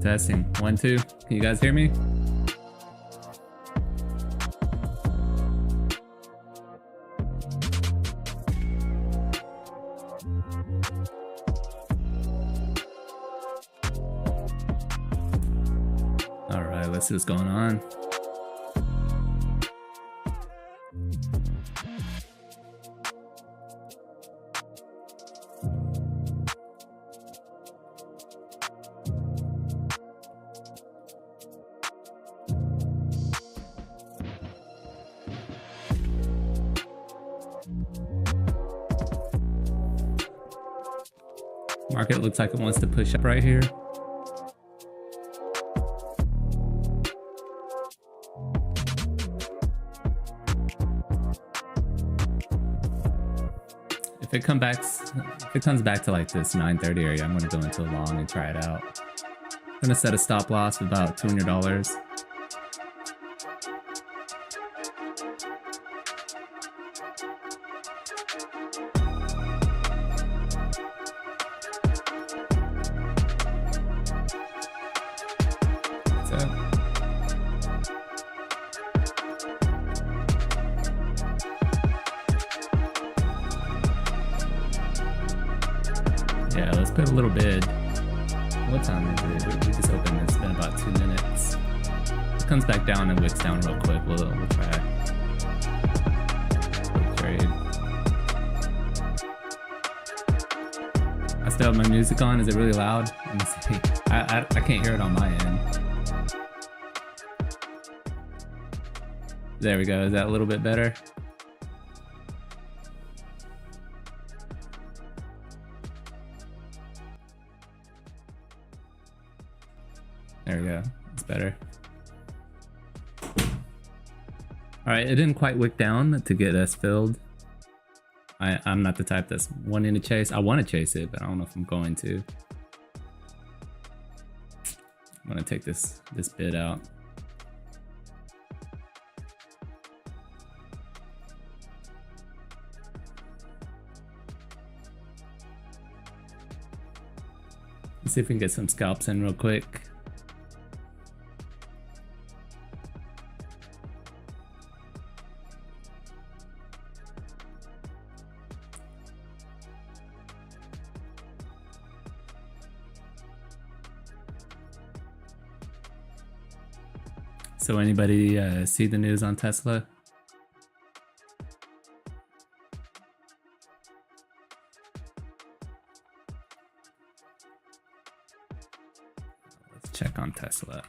Testing. 1, 2. Can you guys hear me? All right, let's see what's going on. Market looks like it wants to push up right here. If it comes back to like this 930 area, I'm gonna go into a long and try it out. I'm gonna set a stop loss of about $200. Yeah, let's put a little bid. What time is it? We just opened. It's been about 2 minutes. It comes back down and wicks down real quick. We'll try. Quick trade. I still have my music on. Is it really loud? Let me see. I can't hear it on my end. There we go. Is that a little bit better? There we go. It's better. Alright, it didn't quite wick down to get us filled. I'm not the type that's wanting to chase. I want to chase it, but I don't know if I'm going to. I'm gonna take this bid out. Let's see if we can get some scalps in real quick. So anybody see the news on Tesla? Let's check on Tesla.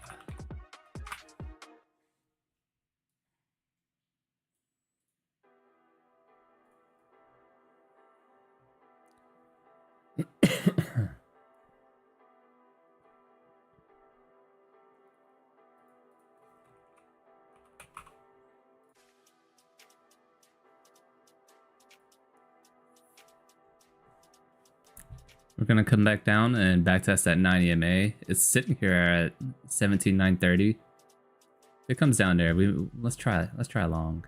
We're gonna come back down and backtest that 9 EMA. It's sitting here at 17,930. If it comes down there, let's try long.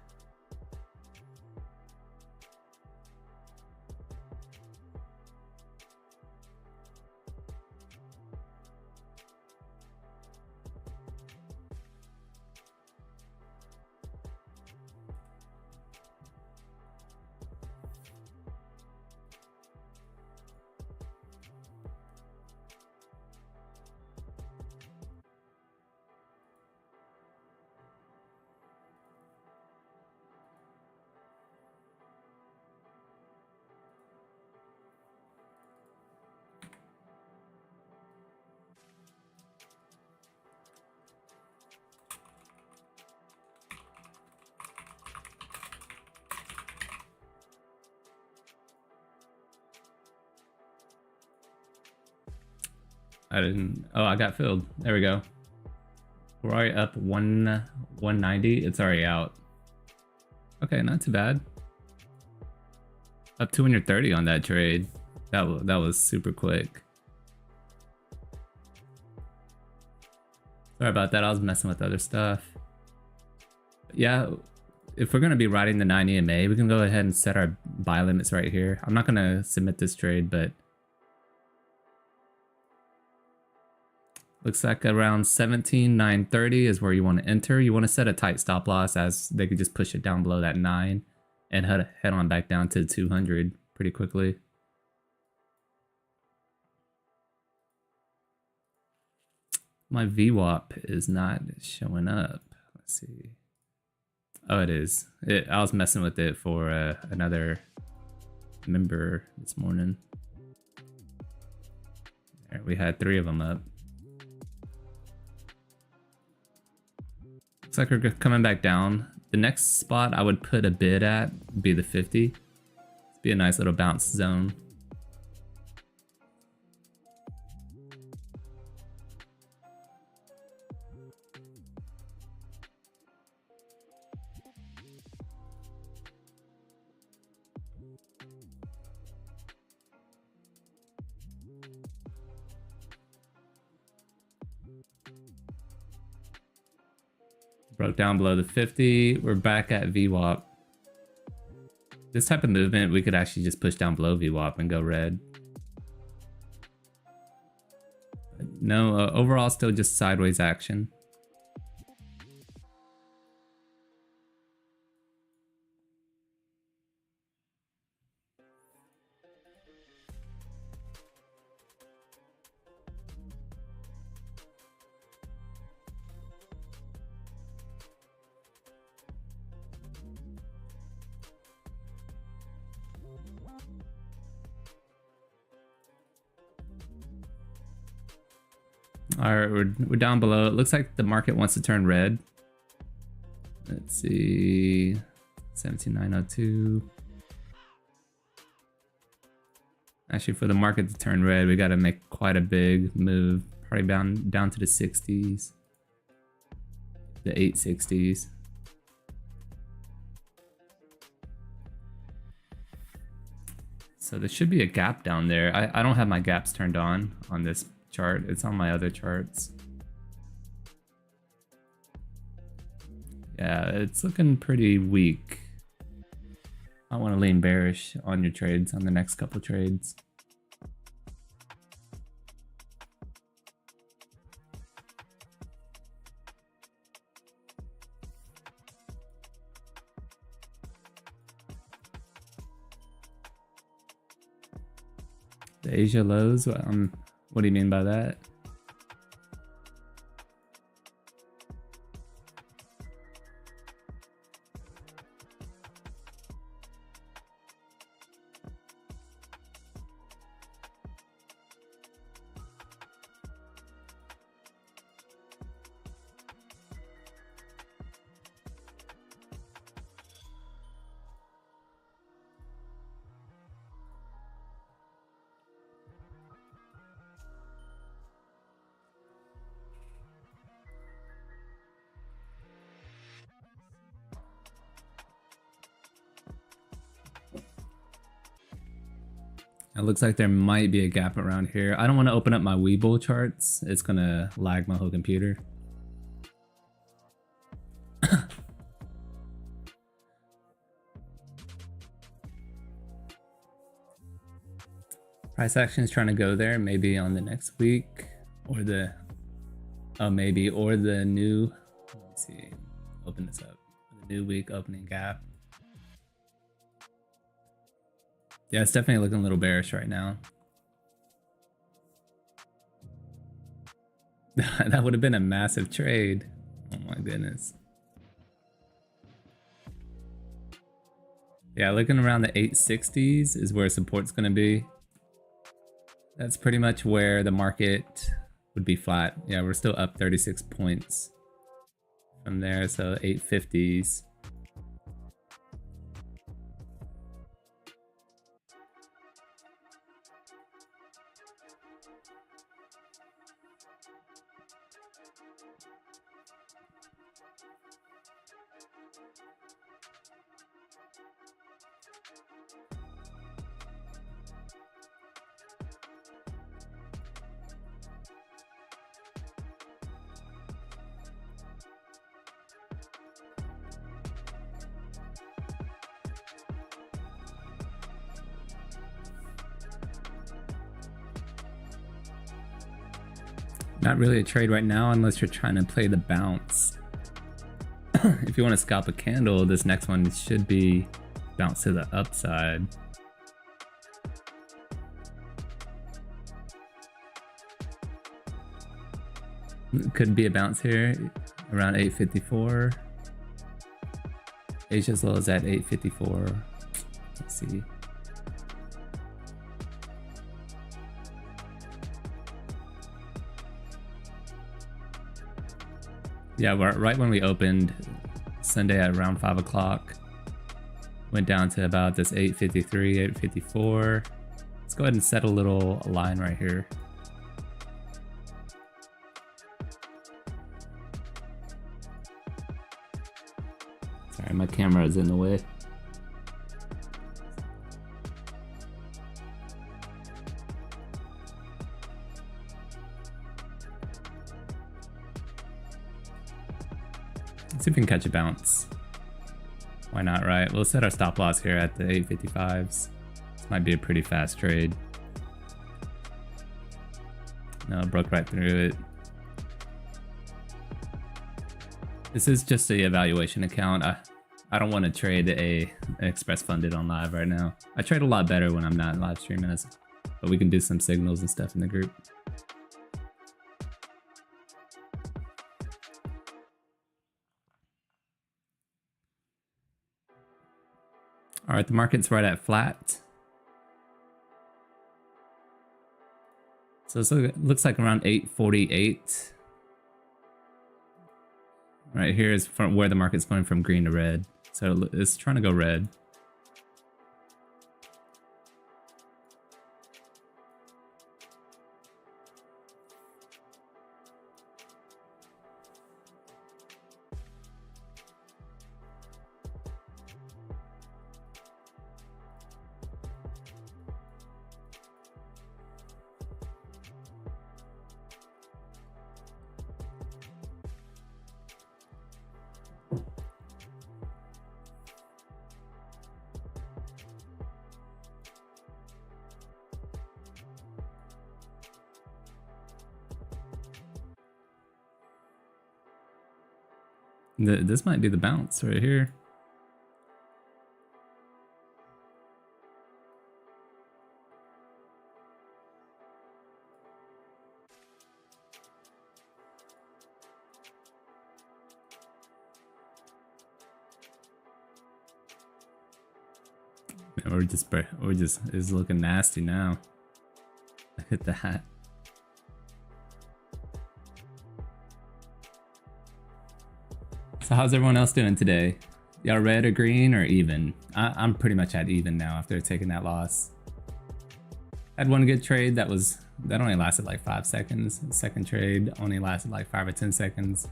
Oh, I got filled. There we go. We're already up 190. It's already out. Okay, not too bad. Up 230 on that trade. That was super quick. Sorry about that. I was messing with other stuff. But yeah, if we're gonna be riding the 9 EMA, we can go ahead and set our buy limits right here. I'm not gonna submit this trade, but Looks like around 17,930 is where you want to enter. You want to set a tight stop loss, as they could just push it down below that 9 and head on back down to 200 pretty quickly. My VWAP is not showing up. Let's see. Oh, it is. I was messing with it for another member this morning. There, we had 3 of them up. Looks like we're coming back down. The next spot I would put a bid at would be the 50. It'd be a nice little bounce zone. Broke down below the 50. We're back at VWAP. This type of movement, we could actually just push down below VWAP and go red. No, overall still just sideways action. All right, we're down below. It looks like the market wants to turn red. Let's see, 17,902. Actually, for the market to turn red, we got to make quite a big move, probably down to the 60s, the 860s. So there should be a gap down there. I don't have my gaps turned on this chart. It's on my other charts. Yeah, it's looking pretty weak. I want to lean bearish on your trades, on the next couple trades. The Asia lows, what do you mean by that? It looks like there might be a gap around here. I don't want to open up my Webull charts. It's gonna lag my whole computer. Price action is trying to go there, maybe on the next week, or the new. Let me see. Open this up. The new week opening gap. Yeah, it's definitely looking a little bearish right now. That would have been a massive trade. Oh my goodness. Yeah, looking around the 860s is where support's going to be. That's pretty much where the market would be flat. Yeah, we're still up 36 points from there, so 850s. Not really a trade right now unless you're trying to play the bounce. If you want to scalp a candle, this next one should be bounce to the upside. Could be a bounce here around 854. Asia as low as at 854. Let's see. Yeah, right when we opened Sunday at around 5 o'clock, went down to about this 853, 854. Let's go ahead and set a little line right here. Sorry, my camera is in the way. Let's see if we can catch a bounce. Why not, right? We'll set our stop loss here at the 855s. This might be a pretty fast trade. No, it broke right through it. This is just a evaluation account. I don't want to trade an express funded on live right now. I trade a lot better when I'm not live streaming, but we can do some signals and stuff in the group. All right, the market's right at flat. So it looks like around 848. Right here is from where the market's going from green to red. So it's trying to go red. This might be the bounce right here. Man, we're just is looking nasty now. Look at that. So how's everyone else doing today? Y'all red or green or even? I'm pretty much at even now after taking that loss. Had one good trade that only lasted like 5 seconds. The second trade only lasted like 5 or 10 seconds.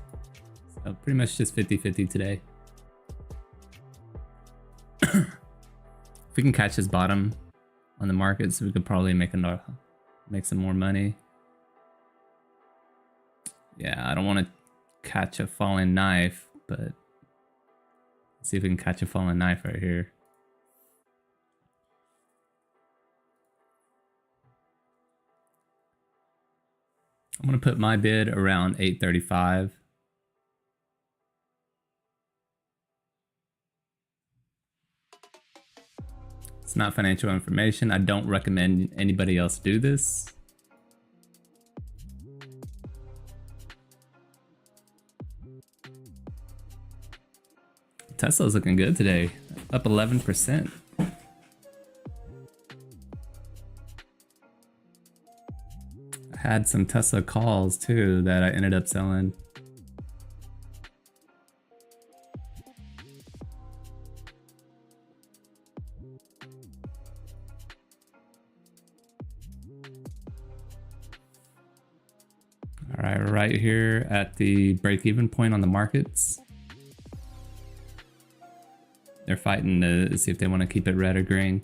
So pretty much just 50-50 today. If we can catch this bottom on the markets, we could probably make some more money. Yeah, I don't want to catch a falling knife, but let's see if we can catch a falling knife right here. I'm gonna put my bid around 835. It's not financial information. I don't recommend anybody else do this. Tesla's looking good today, up 11%. I had some Tesla calls too that I ended up selling. All right, right here at the break-even point on the markets. They're fighting to see if they want to keep it red or green.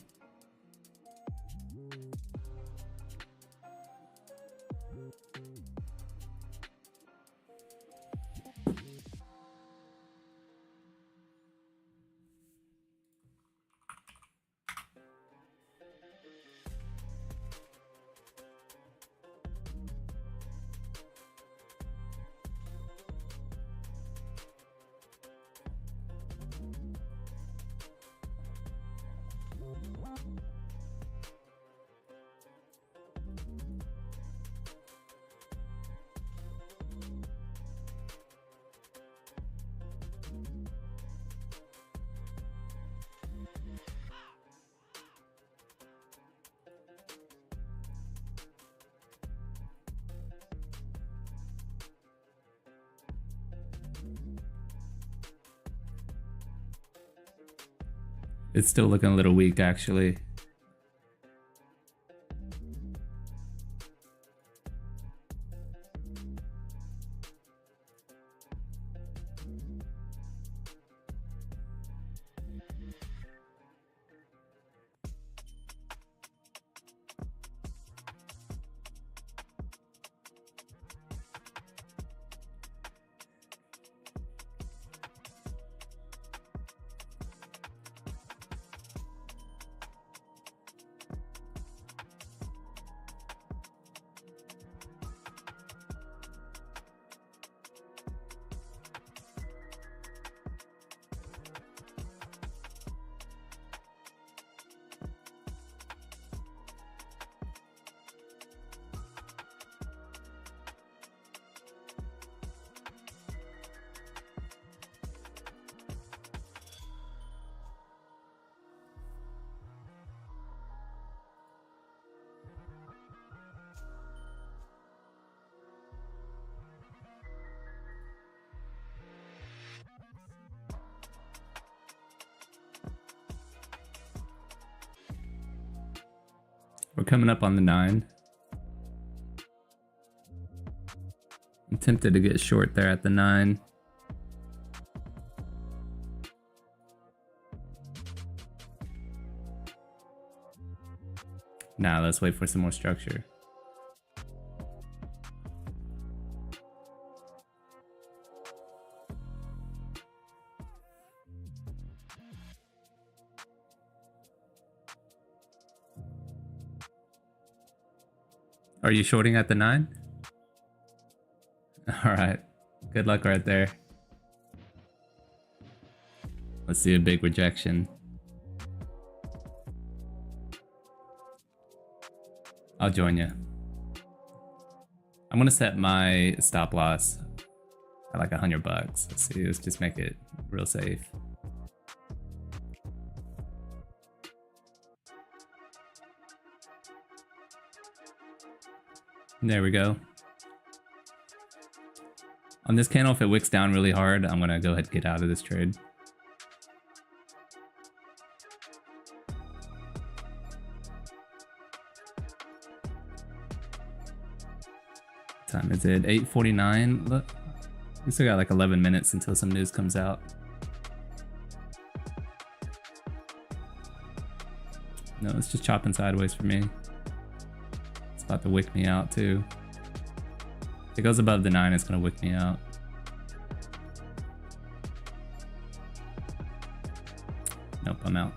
It's still looking a little weak, actually. We're coming up on the 9. I'm tempted to get short there at the 9. Nah, let's wait for some more structure. Are you shorting at the 9? Alright. Good luck right there. Let's see a big rejection. I'll join you. I'm gonna set my stop loss at like $100. Let's see, let's just make it real safe. There we go. On this candle, if it wicks down really hard, I'm gonna go ahead and get out of this trade. Time is it? 8:49. Look, we still got like 11 minutes until some news comes out. No, it's just chopping sideways for me. It's about to wick me out too. If it goes above the 9, it's gonna wick me out. Nope, I'm out.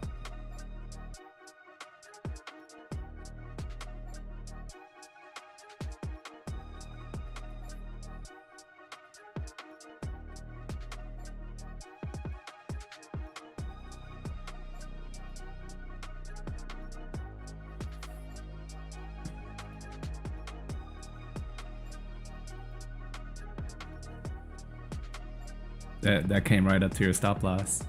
That came right up to your stop loss.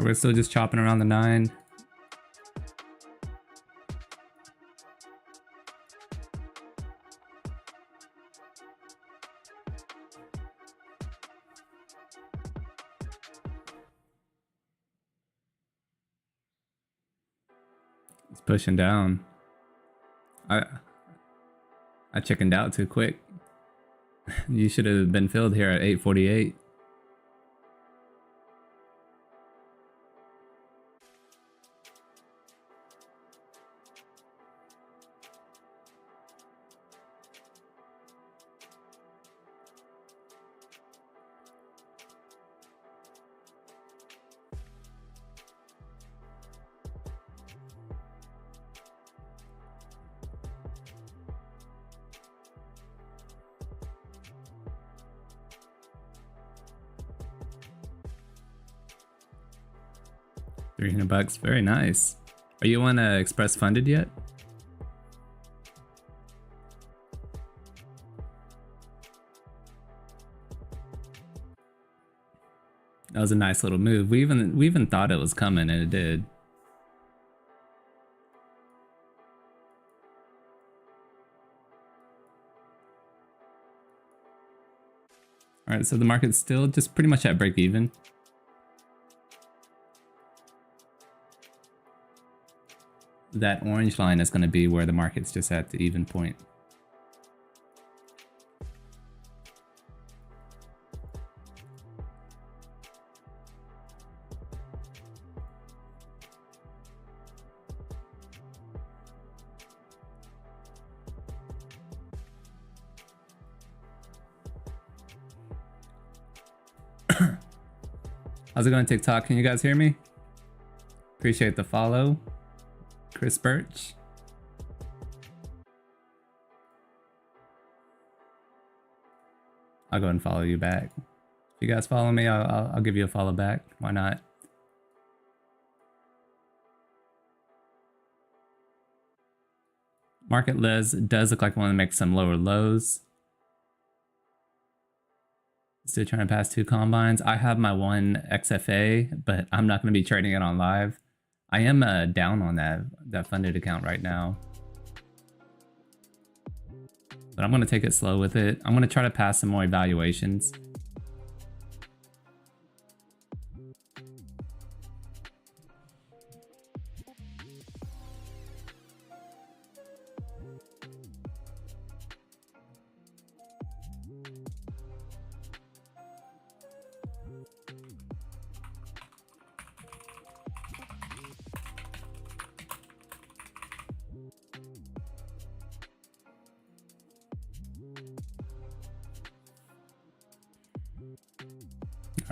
We're still just chopping around the 9. It's pushing down. I chickened out too quick. You should have been filled here at 8:48. $300, very nice. Are you on Express Funded yet? That was a nice little move. We even thought it was coming, and it did. All right, so the market's still just pretty much at break even. That orange line is going to be where the market's just at the even point. How's it going, TikTok? Can you guys hear me? Appreciate the follow. Chris Birch. I'll go and follow you back. If you guys follow me, I'll give you a follow back. Why not? Market does look like we want to make some lower lows. Still trying to pass 2 combines. I have my 1 XFA, but I'm not going to be trading it on live. I am down on that funded account right now. But I'm going to take it slow with it. I'm going to try to pass some more evaluations.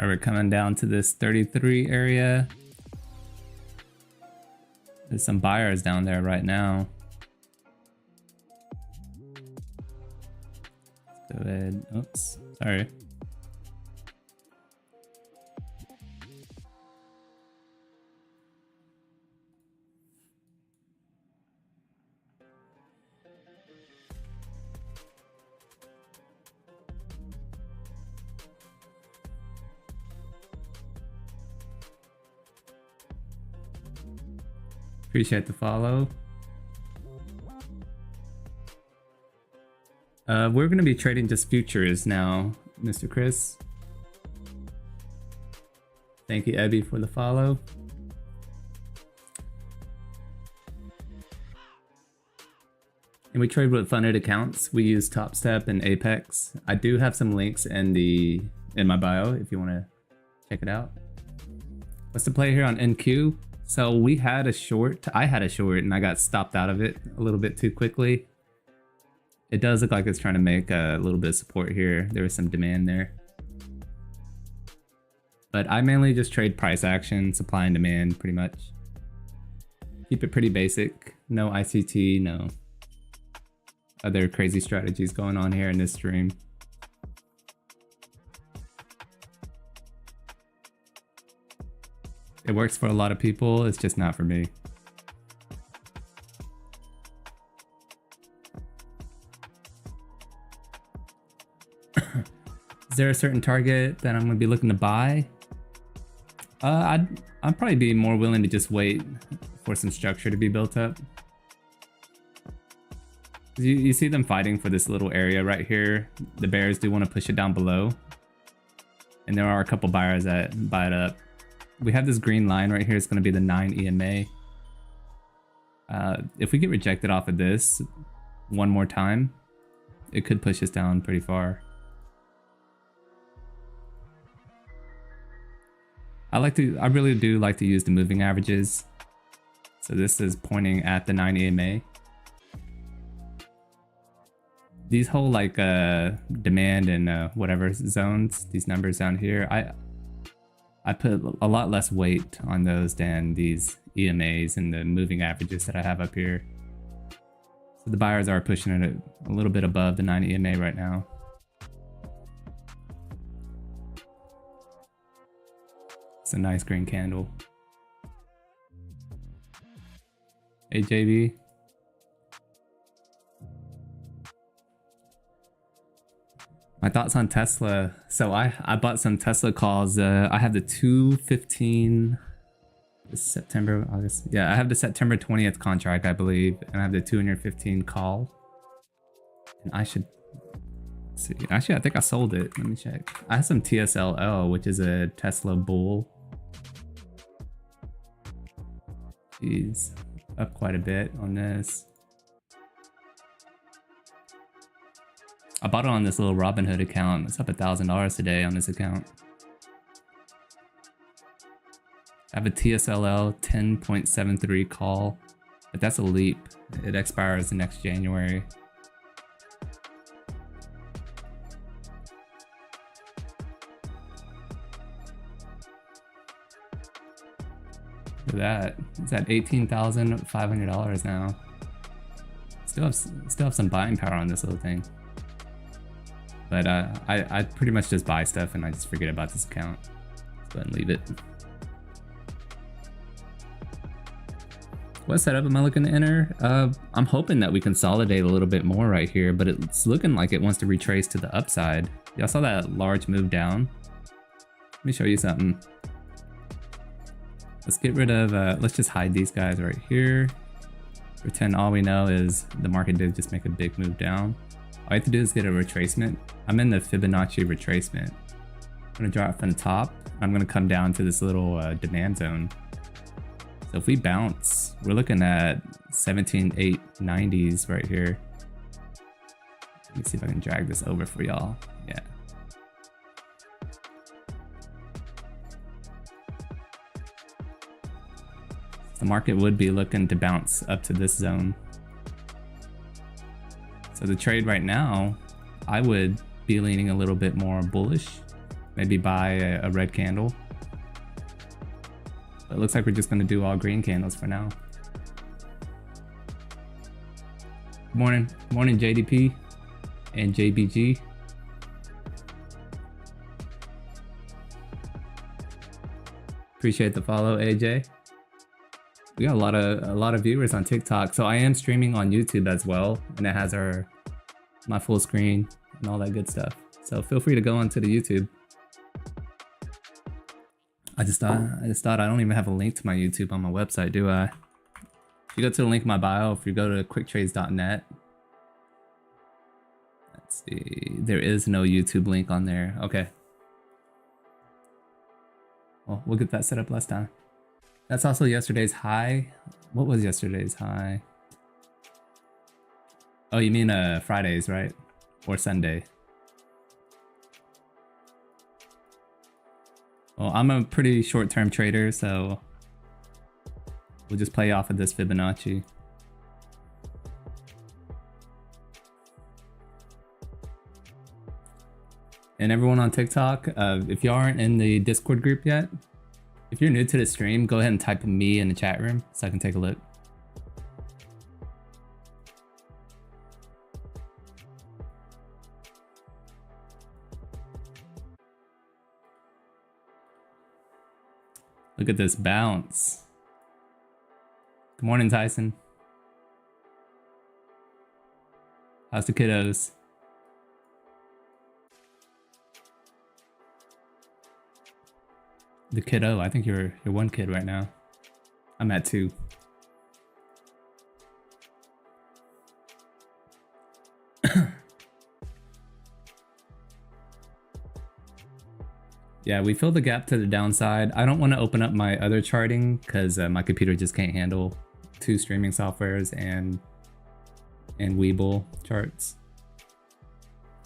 All right, we're coming down to this 33 area. There's some buyers down there right now. Let's go ahead. Oops, sorry. Appreciate the follow. We're going to be trading just futures now, Mr. Chris. Thank you, Ebby, for the follow. And we trade with funded accounts. We use Topstep and Apex. I do have some links in my bio if you want to check it out. What's the play here on NQ? So we had a short, I had a short and I got stopped out of it a little bit too quickly. It does look like it's trying to make a little bit of support here. There was some demand there. But I mainly just trade price action, supply and demand pretty much. Keep it pretty basic. No ICT, no other crazy strategies going on here in this stream. It works for a lot of people, it's just not for me. Is there a certain target that I'm going to be looking to buy? I'd probably be more willing to just wait for some structure to be built up. You see them fighting for this little area right here. The bears do want to push it down below. And there are a couple buyers that buy it up. We have this green line right here. It's going to be the 9 EMA. If we get rejected off of this one more time, it could push us down pretty far. I really do like to use the moving averages. So this is pointing at the 9 EMA. These whole like demand and whatever zones, these numbers down here, I put a lot less weight on those than these EMAs and the moving averages that I have up here. So the buyers are pushing it a little bit above the 9 EMA right now. It's a nice green candle. AJB. My thoughts on Tesla. So I bought some Tesla calls. I have the 215 September, August. Yeah, I have the September 20th contract, I believe, and I have the 215 call. And I should see. Actually, I think I sold it. Let me check. I have some TSLL, which is a Tesla bull. Jeez, up quite a bit on this. I bought it on this little Robinhood account. It's up $1,000 today on this account. I have a TSLL 10.73 call, but that's a leap. It expires next January. Look at that. It's at $18,500 now. Still have some buying power on this little thing. But I pretty much just buy stuff and I just forget about this account. Let's go ahead and leave it. What setup am I looking to enter? I'm hoping that we consolidate a little bit more right here, but it's looking like it wants to retrace to the upside. Y'all saw that large move down? Let me show you something. Let's get rid of, let's just hide these guys right here. Pretend all we know is the market did just make a big move down. All I have to do is get a retracement. I'm in the Fibonacci retracement. I'm gonna draw it from the top. I'm gonna come down to this little demand zone. So if we bounce, we're looking at 17,890s right here. Let me see if I can drag this over for y'all. Yeah. The market would be looking to bounce up to this zone. So the trade right now, I would be leaning a little bit more bullish. Maybe buy a red candle. But it looks like we're just going to do all green candles for now. Good morning. Good morning, JDP and JBG. Appreciate the follow, AJ. We got a lot of viewers on TikTok, so I am streaming on YouTube as well, and it has my full screen and all that good stuff. So feel free to go onto the YouTube. I just thought I don't even have a link to my YouTube on my website, do I? If you go to the link in my bio, if you go to quicktrades.net, let's see, there is no YouTube link on there. Okay. Well, we'll get that set up last time. That's also yesterday's high. What was yesterday's high? Oh, you mean Fridays, right? Or Sunday? Well, I'm a pretty short-term trader, so we'll just play off of this Fibonacci. And everyone on TikTok, if you aren't in the Discord group yet, if you're new to the stream, go ahead and type me in the chat room so I can take a look. Look at this bounce. Good morning, Tyson. How's the kiddos? The kiddo, I think you're one kid right now. I'm at 2. Yeah, we filled the gap to the downside. I don't want to open up my other charting because my computer just can't handle 2 streaming softwares and Webull charts.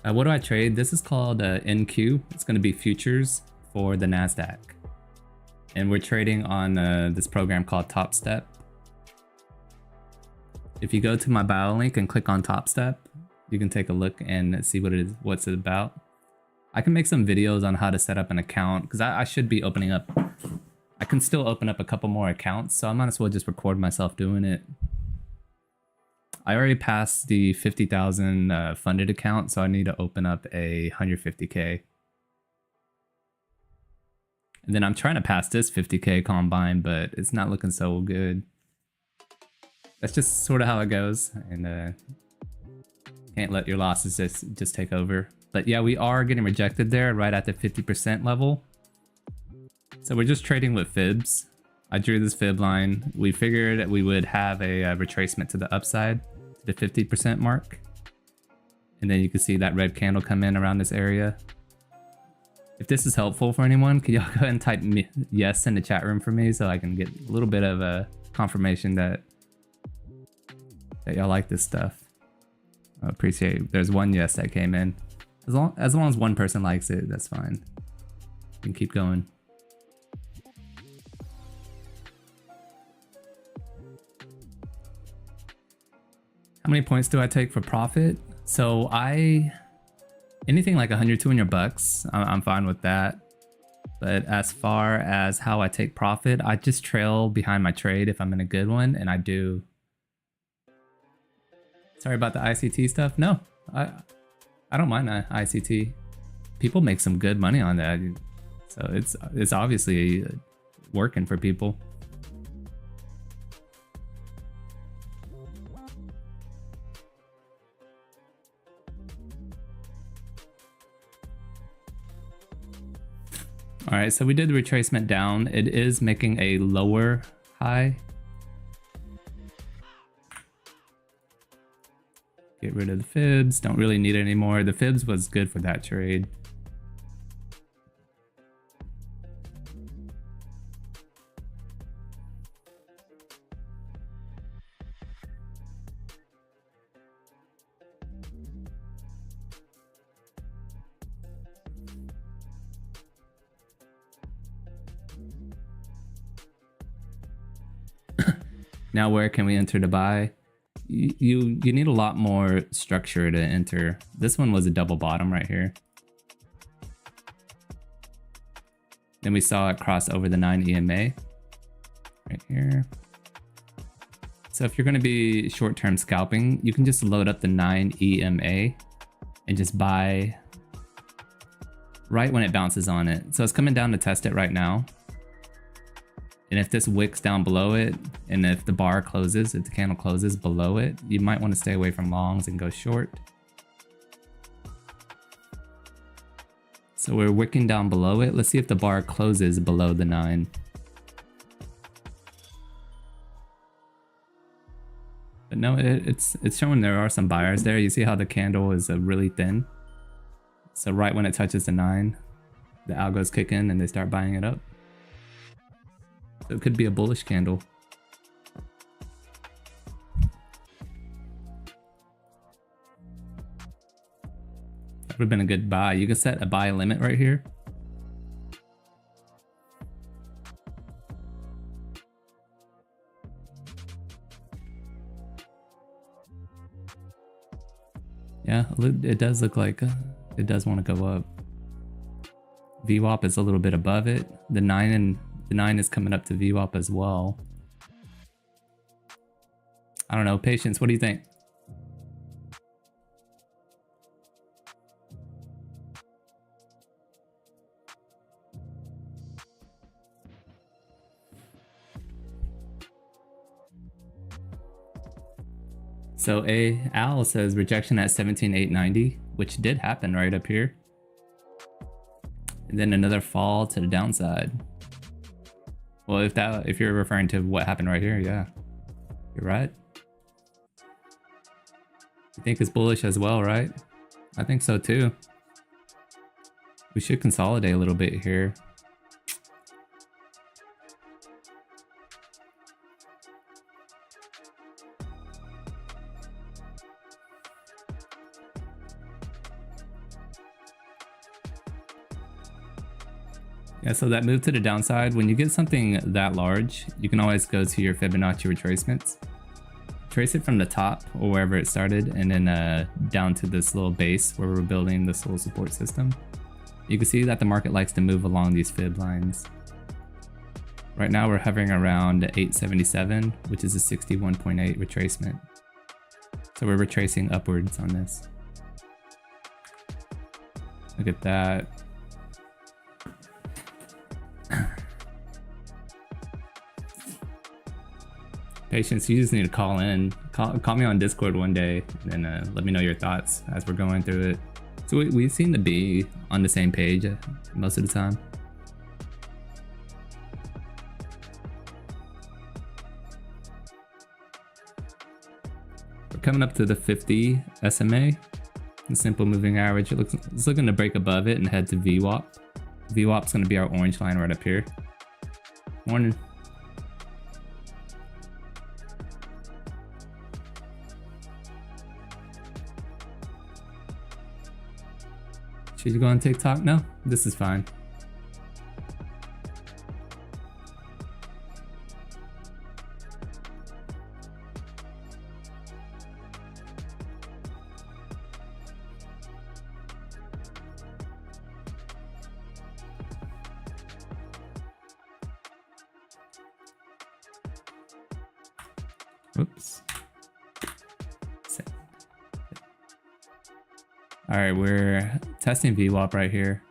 What do I trade? This is called NQ. It's going to be futures for the NASDAQ. And we're trading on this program called Topstep. If you go to my bio link and click on Topstep, you can take a look and see what's it about. I can make some videos on how to set up an account because I should be opening up. I can still open up a couple more accounts, so I might as well just record myself doing it. I already passed the 50,000 funded account, so I need to open up a 150K. And then I'm trying to pass this 50K combine, but it's not looking so good. that's just sort of how it goes, and can't let your losses just take over. But yeah, we are getting rejected there right at the 50% level. So we're just trading with fibs. I drew this fib line. We figured that we would have a retracement to the upside, to the 50% mark. And then you can see that red candle come in around this area. If this is helpful for anyone, could y'all go ahead and type yes in the chat room for me so I can get a little bit of a confirmation that y'all like this stuff. I appreciate it. There's one yes that came in. As long as one person likes it, that's fine. You can keep going. How many points do I take for profit? So anything like 100, 200 bucks, I'm fine with that. But as far as how I take profit, I just trail behind my trade if I'm in a good one, and I do. Sorry about the ICT stuff. No, I don't mind that ICT. People make some good money on that, so it's obviously working for people. All right, so we did the retracement down. It is making a lower high. Get rid of the fibs. Don't really need it anymore. The fibs was good for that trade. Now where can we enter to buy? You need a lot more structure to enter. This one was a double bottom right here. Then we saw it cross over the 9 EMA right here. So if you're going to be short-term scalping, you can just load up the 9 EMA and just buy right when it bounces on it. So it's coming down to test it right now. And if this wicks down below it, and if the bar closes, if the candle closes below it, you might want to stay away from longs and go short. So we're wicking down below it. Let's see if the bar closes below the 9. But no, it's showing there are some buyers there. You see how the candle is really thin? So right when it touches the 9, the algos kick in and they start buying it up. So it could be a bullish candle. That would have been a good buy. You can set a buy limit right here. Yeah, it does look like it does want to go up. VWAP is a little bit above it. The 9 is coming up to VWAP as well. I don't know. Patience, what do you think? So Al says rejection at 17,890, which did happen right up here. And then another fall to the downside. Well, if you're referring to what happened right here, yeah, you're right. You think it's bullish as well, right? I think so too. We should consolidate a little bit here. Yeah, so that move to the downside, when you get something that large, you can always go to your Fibonacci retracements. Trace it from the top or wherever it started, and then down to this little base where we're building this little support system. You can see that the market likes to move along these fib lines. Right now we're hovering around 877, which is a 61.8 retracement. So we're retracing upwards on this. Look at that. Patience, you just need to call in. Call me on Discord one day and let me know your thoughts as we're going through it. So we seem to be on the same page most of the time. We're coming up to the 50 SMA. The simple moving average. It's looking to break above it and head to VWAP. VWAP's going to be our orange line right up here. Morning. Should you go on TikTok? No, this is fine. Oops. All right, we're testing VWAP right here.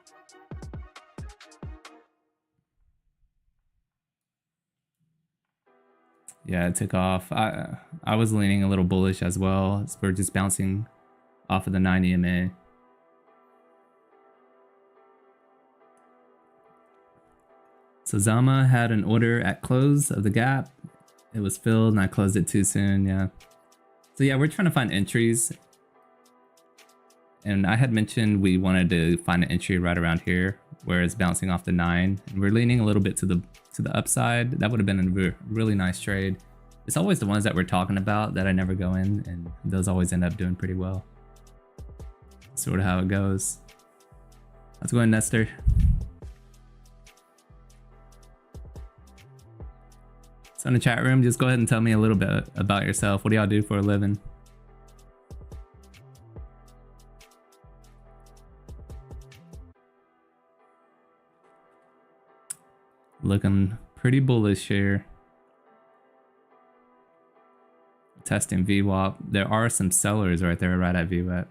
Yeah, it took off. I was leaning a little bullish as well. So we're just bouncing off of the 9 EMA. So Zama had an order at close of the gap. It was filled and I closed it too soon, yeah. So yeah, we're trying to find entries. And I had mentioned we wanted to find an entry right around here where it's bouncing off the 9. And we're leaning a little bit to the upside. That would have been a really nice trade. It's always the ones that we're talking about that I never go in, and those always end up doing pretty well. Sort of how it goes. Let's go ahead, Nestor. So in the chat room, just go ahead and tell me a little bit about yourself. What do y'all do for a living? Looking pretty bullish here. Testing VWAP. There are some sellers right there, right at VWAP.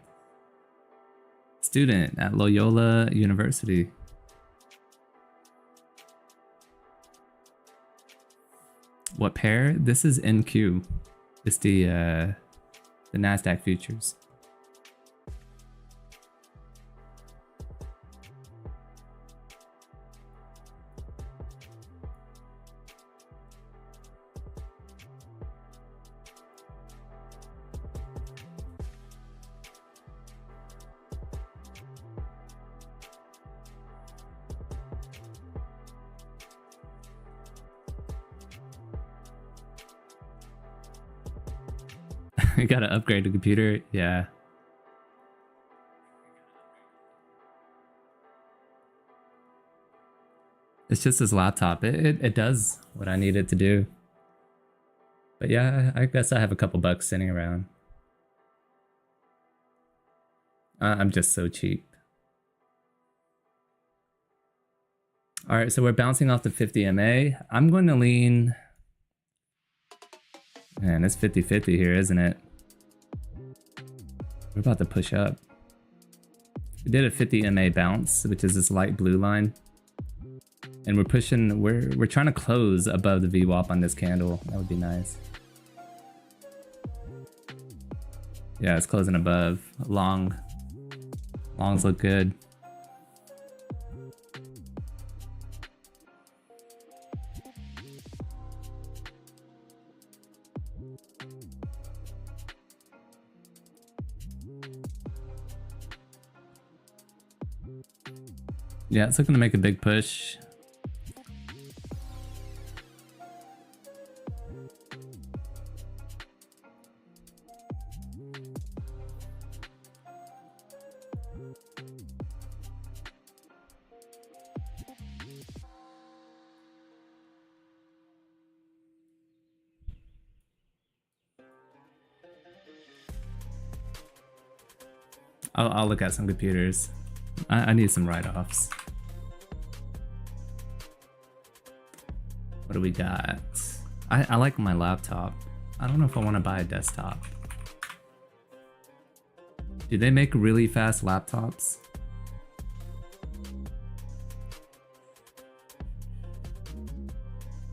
Student at Loyola University. What pair? This is NQ. It's the NASDAQ futures. You gotta upgrade the computer, yeah. It's just this laptop. It does what I need it to do. But yeah, I guess I have a couple bucks sitting around. I'm just so cheap. All right, so we're bouncing off the 50 MA. I'm going to lean. Man, it's 50-50 here, isn't it? We're about to push up. We did a 50 MA bounce, which is this light blue line. And we're pushing, we're trying to close above the VWAP on this candle. That would be nice. Yeah, it's closing above. Longs look good. Yeah, it's looking to make a big push. I'll look at some computers. I need some write-offs. What do we got? I like my laptop. I don't know if I want to buy a desktop. Do they make really fast laptops?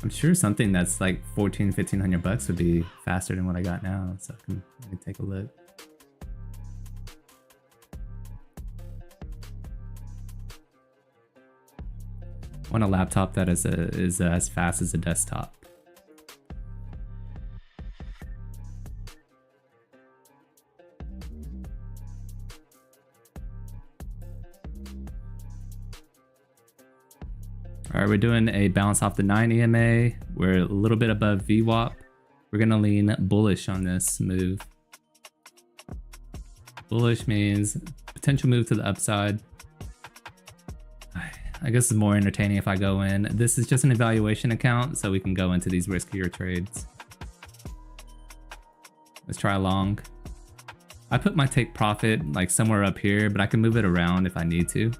I'm sure something that's like 1,500 bucks would be faster than what I got now. So let me take a look. I want a laptop that is as fast as a desktop. All right, we're doing a bounce off the 9 EMA. We're a little bit above VWAP. We're gonna lean bullish on this move. Bullish means potential move to the upside. I guess it's more entertaining if I go in. This is just an evaluation account, so we can go into these riskier trades. Let's try a long. I put my take profit like somewhere up here, but I can move it around if I need to.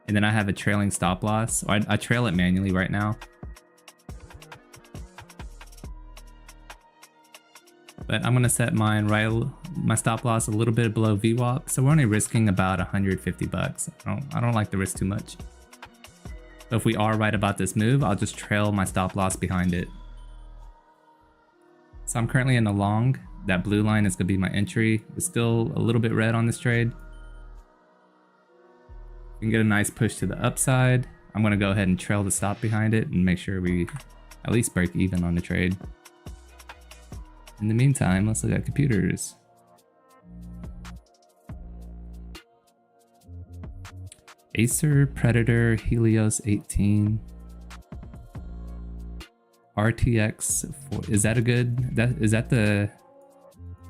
And then I have a trailing stop loss. Or I trail it manually right now. But I'm gonna set mine my stop loss a little bit below VWAP, so we're only risking about 150 bucks. I don't like the risk too much. So if we are right about this move, I'll just trail my stop loss behind it. So I'm currently in the long. That blue line is gonna be my entry. It's still a little bit red on this trade. We can get a nice push to the upside. I'm gonna go ahead and trail the stop behind it and make sure we at least break even on the trade. In the meantime, let's look at computers. Acer, Predator, Helios 18. RTX 4, is that a good,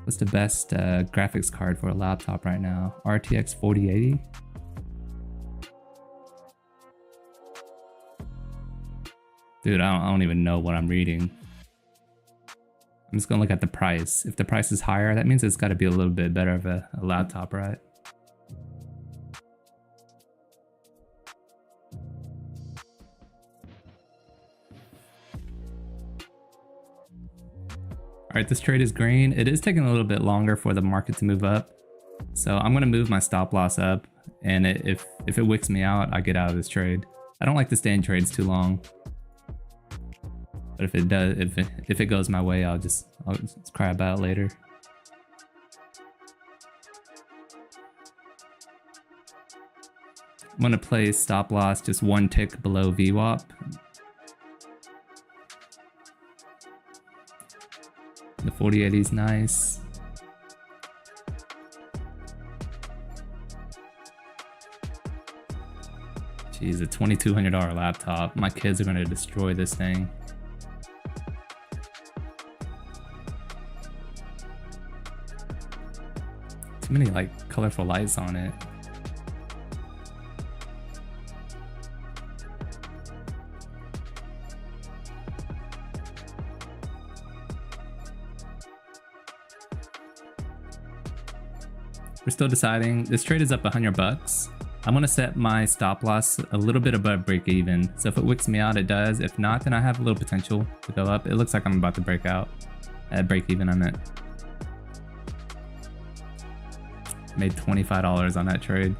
what's the best graphics card for a laptop right now? RTX 4080? Dude, I don't even know what I'm reading. I'm just gonna look at the price. If the price is higher, that means it's gotta be a little bit better of a laptop, right? All right, this trade is green. It is taking a little bit longer for the market to move up. So I'm gonna move my stop loss up, and if it wicks me out, I get out of this trade. I don't like to stay in trades too long. But if it does, if it goes my way, I'll just cry about it later. I'm gonna play stop loss just one tick below VWAP. The 4080 is nice. Jeez, a $2,200 laptop. My kids are gonna destroy this thing. Too many like colorful lights on it. We're still deciding. This trade is up 100 bucks. I'm gonna set my stop loss a little bit above break even. So if it wicks me out, it does. If not, then I have a little potential to go up. It looks like I'm about to break out. At break even, I meant. Made $25 on that trade.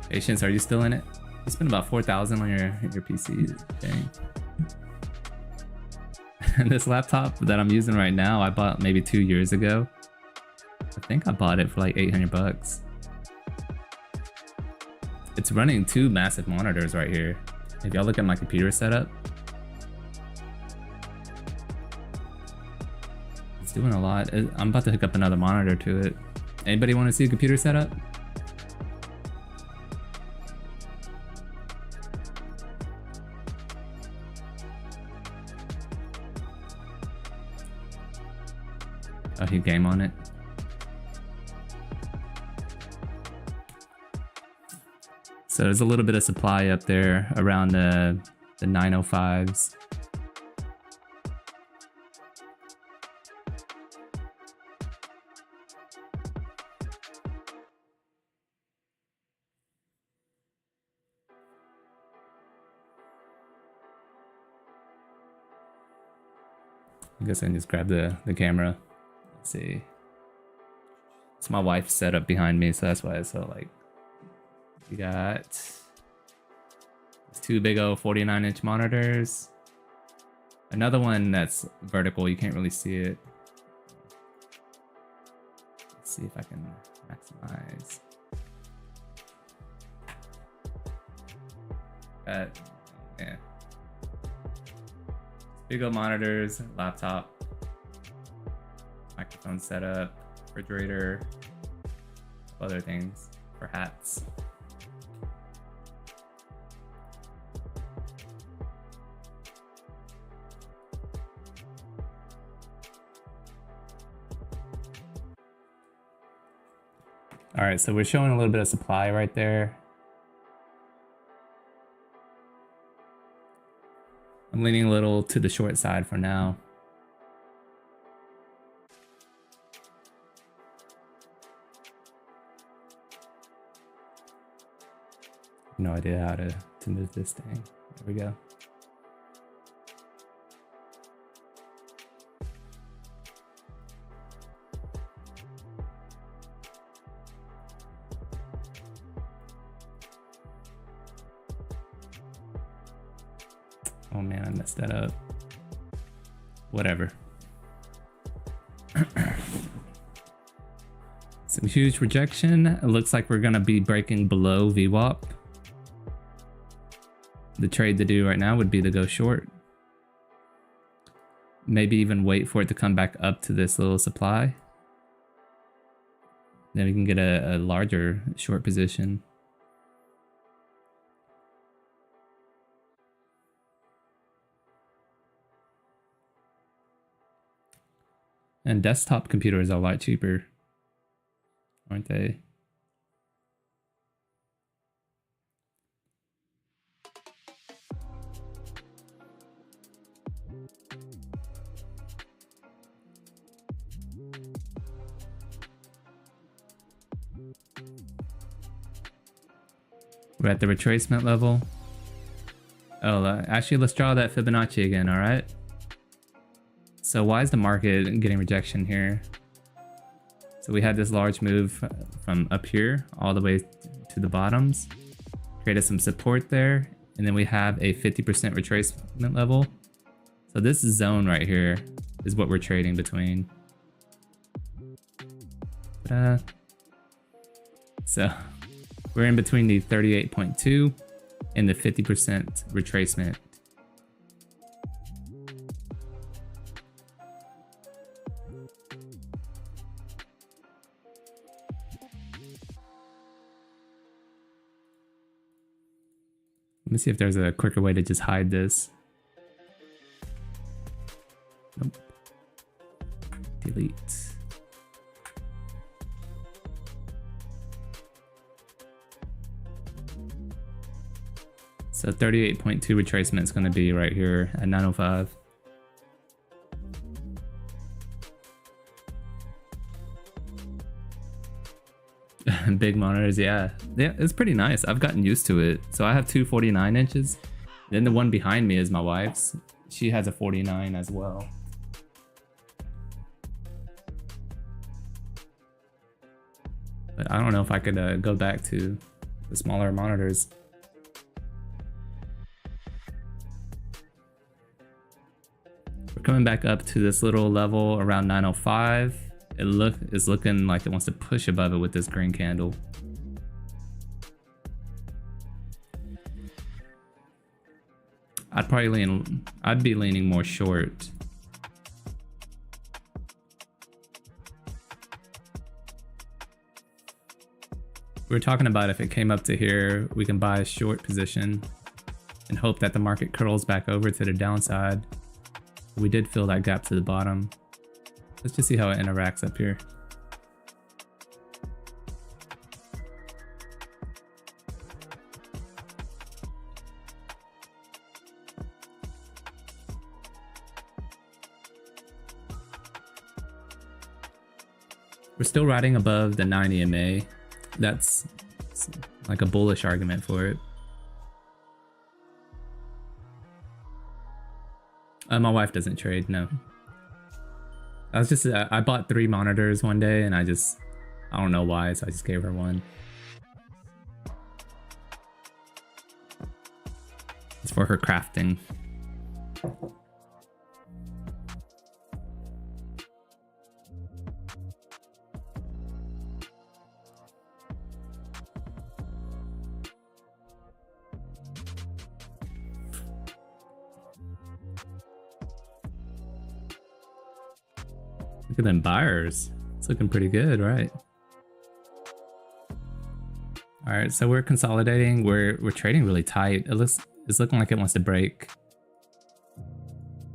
Patience, are you still in it? You spent about 4,000 on your PC. Dang. And this laptop that I'm using right now, I bought maybe 2 years ago. I think I bought it for like 800 bucks. It's running 2 massive monitors right here. If y'all look at my computer setup, it's doing a lot. I'm about to hook up another monitor to it. Anybody want to see a computer setup? Oh, he game on it. So there's a little bit of supply up there around the 905s. I guess I can just grab the camera. Let's see. It's my wife's setup behind me, so that's why it's so like We got 2 big old 49-inch monitors. Another one that's vertical, you can't really see it. Let's see if I can maximize. Yeah. Big old monitors, laptop, microphone setup, refrigerator, other things for hats. All right, so we're showing a little bit of supply right there. I'm leaning a little to the short side for now. No idea how to move this thing. There we go. Oh man, I messed that up. Whatever. Some huge rejection. It looks like we're gonna be breaking below VWAP. The trade to do right now would be to go short. Maybe even wait for it to come back up to this little supply. Then we can get a larger short position. And desktop computers are a lot cheaper, aren't they? We're at the retracement level. Oh, actually, let's draw that Fibonacci again, all right? So why is the market getting rejection here? So we had this large move from up here all the way to the bottoms. Created some support there. And then we have a 50% retracement level. So this zone right here is what we're trading between. So we're in between the 38.2 and the 50% retracement. Let me see if there's a quicker way to just hide this. Nope. Delete. So 38.2 retracement is going to be right here at 905. Big monitors, yeah, it's pretty nice. I've gotten used to it. So I have two 49 inches. Then the one behind me is my wife's. She has a 49 as well. But I don't know if I could go back to the smaller monitors. We're coming back up to this little level around 905. It's looking like it wants to push above it with this green candle. I'd be leaning more short. We were talking about if it came up to here, we can buy a short position and hope that the market curls back over to the downside. We did fill that gap to the bottom. Let's just see how it interacts up here. We're still riding above the 9 EMA. That's like a bullish argument for it. My wife doesn't trade, no. I bought 3 monitors one day and I don't know why, so I just gave her one. for her crafting. Look at them buyers. It's looking pretty good, right? All right, so we're consolidating. We're trading really tight. It's looking like it wants to break.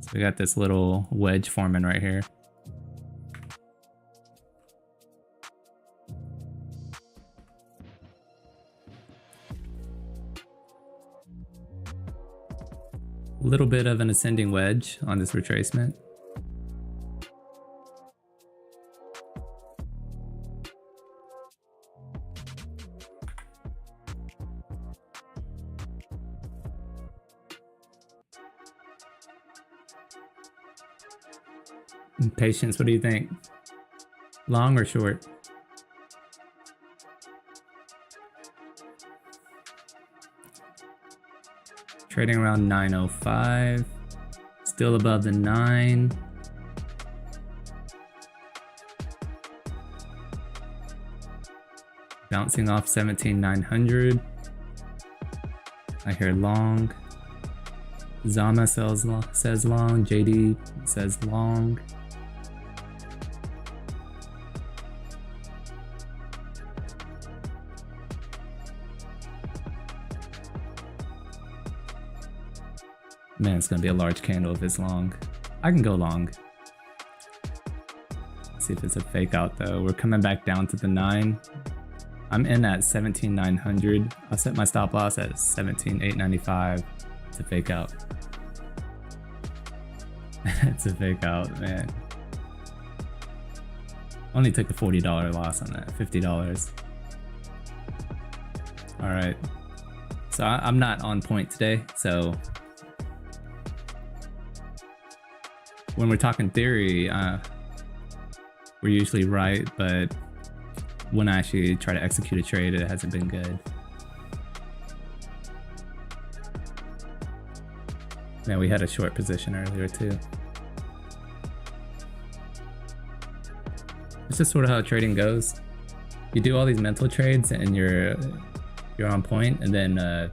So we got this little wedge forming right here. A little bit of an ascending wedge on this retracement. Patience, what do you think? Long or short? Trading around 905. Still above the 9. Bouncing off 17,900. I hear long. Zama says long. JD says long. Man, it's gonna be a large candle if it's long. I can go long. Let's see if it's a fake out though. We're coming back down to the 9. I'm in at 17,900. I'll set my stop loss at 17,895. It's a fake out. It's a fake out, man. Only took the $40 loss on that, $50. All right. So I'm not on point today, so when we're talking theory, we're usually right, but when I actually try to execute a trade, it hasn't been good. Man, we had a short position earlier too. It's just sort of how trading goes. You do all these mental trades and you're on point, and then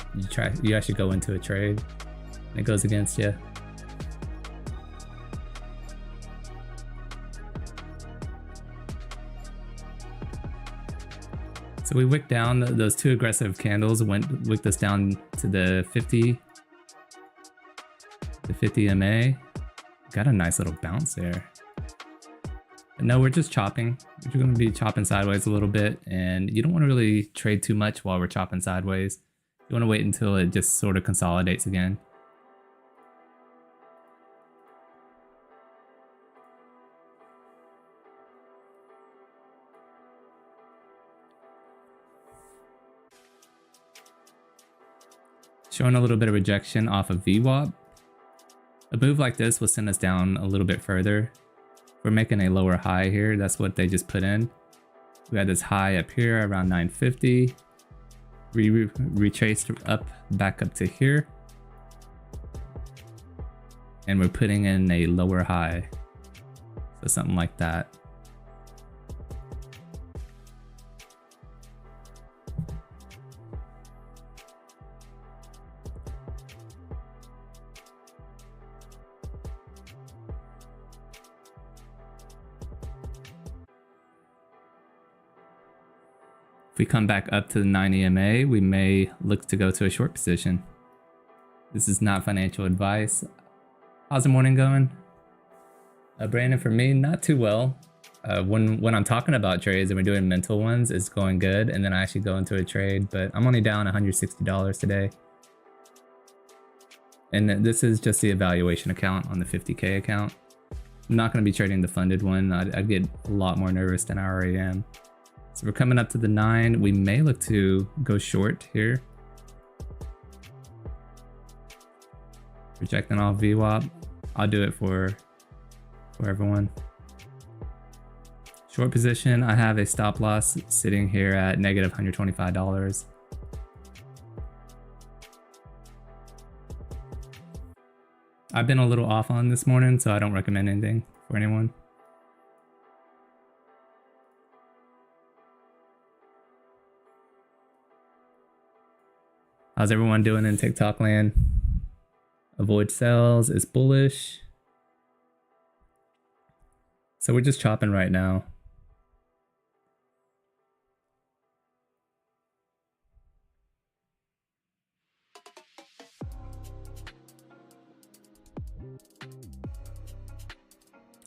you actually go into a trade and it goes against you. So we wicked down those two aggressive candles, wicked us down to the 50 MA. Got a nice little bounce there. But no, we're just chopping. We're going to be chopping sideways a little bit, and you don't want to really trade too much while we're chopping sideways. You want to wait until it just sort of consolidates again. Showing a little bit of rejection off of VWAP. A move like this will send us down a little bit further. We're making a lower high here. That's what they just put in. We had this high up here around 950. We retraced up back up to here. And we're putting in a lower high. So something like that. If we come back up to the 9 EMA, we may look to go to a short position. This is not financial advice. How's the morning going? Brandon, for me, not too well. When I'm talking about trades and we're doing mental ones, it's going good, and then I actually go into a trade, but I'm only down $160 today. And this is just the evaluation account on the 50K account. I'm not going to be trading the funded one. I'd get a lot more nervous than I already am. So we're coming up to the 9. We may look to go short here. Rejecting off VWAP. I'll do it for everyone. Short position, I have a stop loss sitting here at negative $125. I've been a little off on this morning, so I don't recommend anything for anyone. How's everyone doing in TikTok land? Avoid sells is bullish. So we're just chopping right now.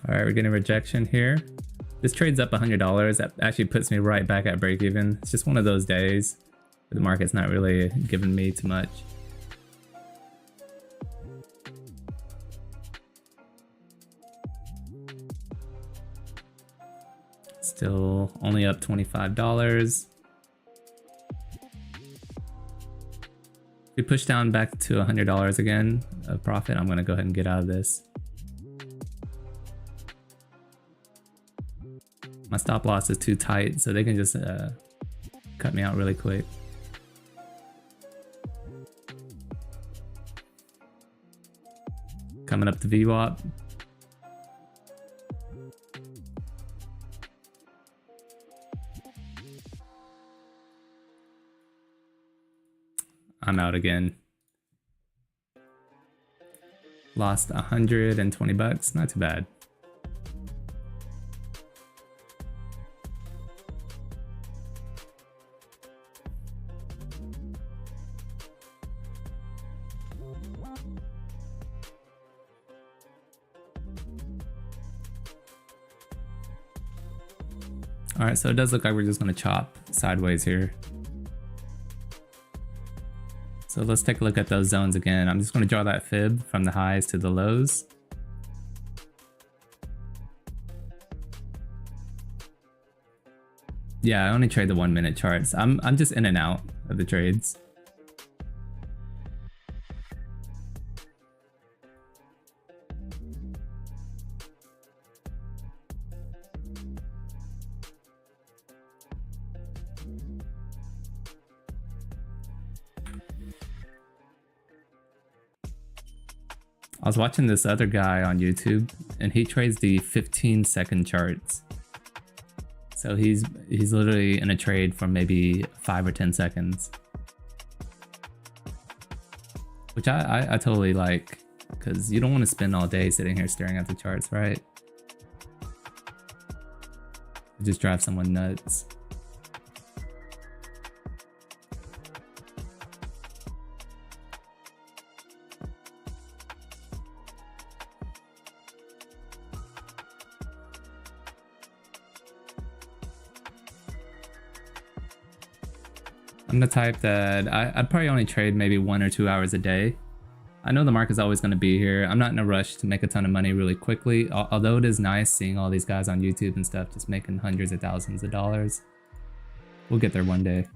All right, we're getting rejection here. This trade's up $100. That actually puts me right back at break even. It's just one of those days where the market's not really giving me too much. Still only up $25. If we push down back to $100 again of profit, I'm gonna go ahead and get out of this. My stop loss is too tight, so they can just cut me out really quick. Coming up to VWAP. I'm out again. Lost 120 bucks, not too bad. All right, so it does look like we're just gonna chop sideways here. So let's take a look at those zones again. I'm just gonna draw that fib from the highs to the lows. Yeah, I only trade the 1 minute charts. I'm just in and out of the trades. I was watching this other guy on YouTube and he trades the 15-second charts. So he's literally in a trade for maybe 5 or 10 seconds. Which I totally like, because you don't want to spend all day sitting here staring at the charts, right? It just drives someone nuts. I'm the type that I'd probably only trade maybe 1 or 2 hours a day. I know the market's always going to be here. I'm not in a rush to make a ton of money really quickly, although it is nice seeing all these guys on YouTube and stuff just making hundreds of thousands of dollars. We'll get there one day.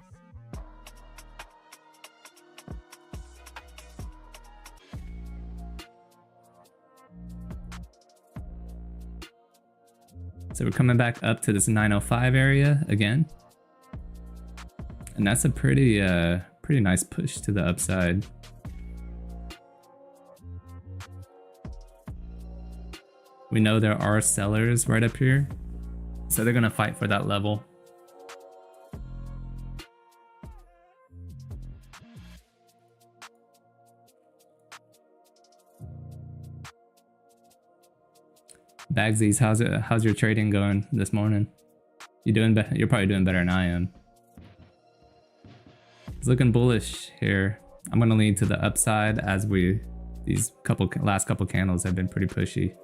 So we're coming back up to this 905 area again. And that's a pretty nice push to the upside. We know there are sellers right up here, so they're gonna fight for that level. Bagsies, how's your trading going this morning? You're probably doing better than I am. It's looking bullish here. I'm gonna lean to the upside as these last couple candles have been pretty pushy.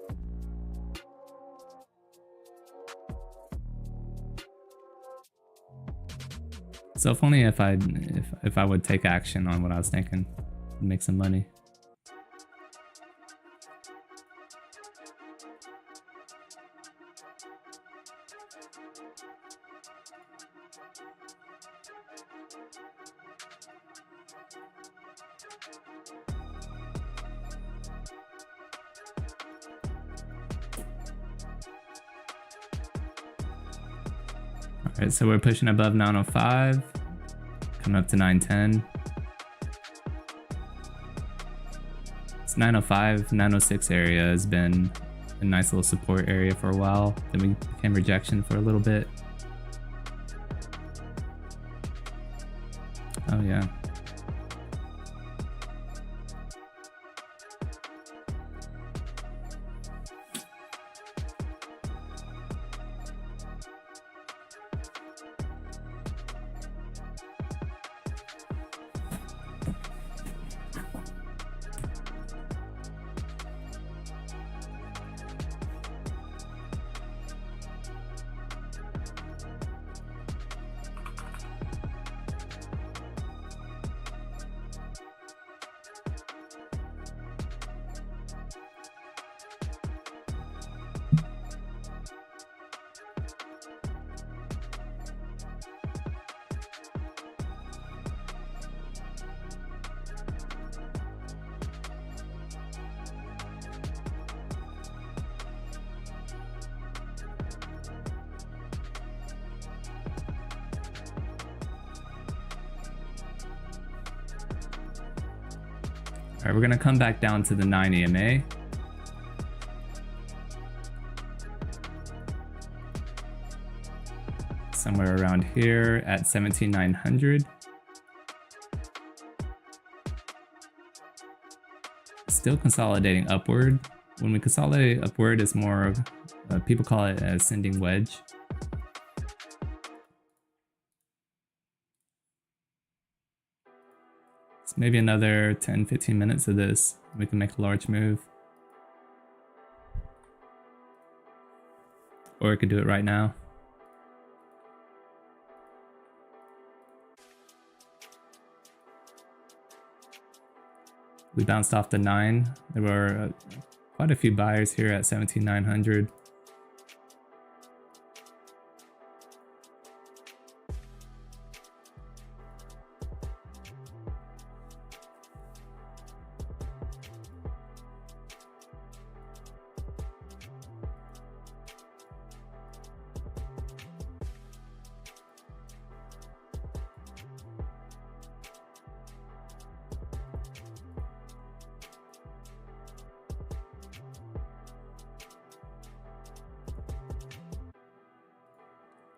So if only if I would take action on what I was thinking, make some money. Alright, so we're pushing above 905, coming up to 910. This 905, 906 area has been a nice little support area for a while. Then we became rejection for a little bit. Oh yeah. All right, we're gonna come back down to the 9 EMA. Somewhere around here at 17,900. Still consolidating upward. When we consolidate upward, it's more, people call it an ascending wedge. It's maybe another 10-15 minutes of this. We can make a large move. Or we could do it right now. We bounced off the 9. There were quite a few buyers here at 17,900.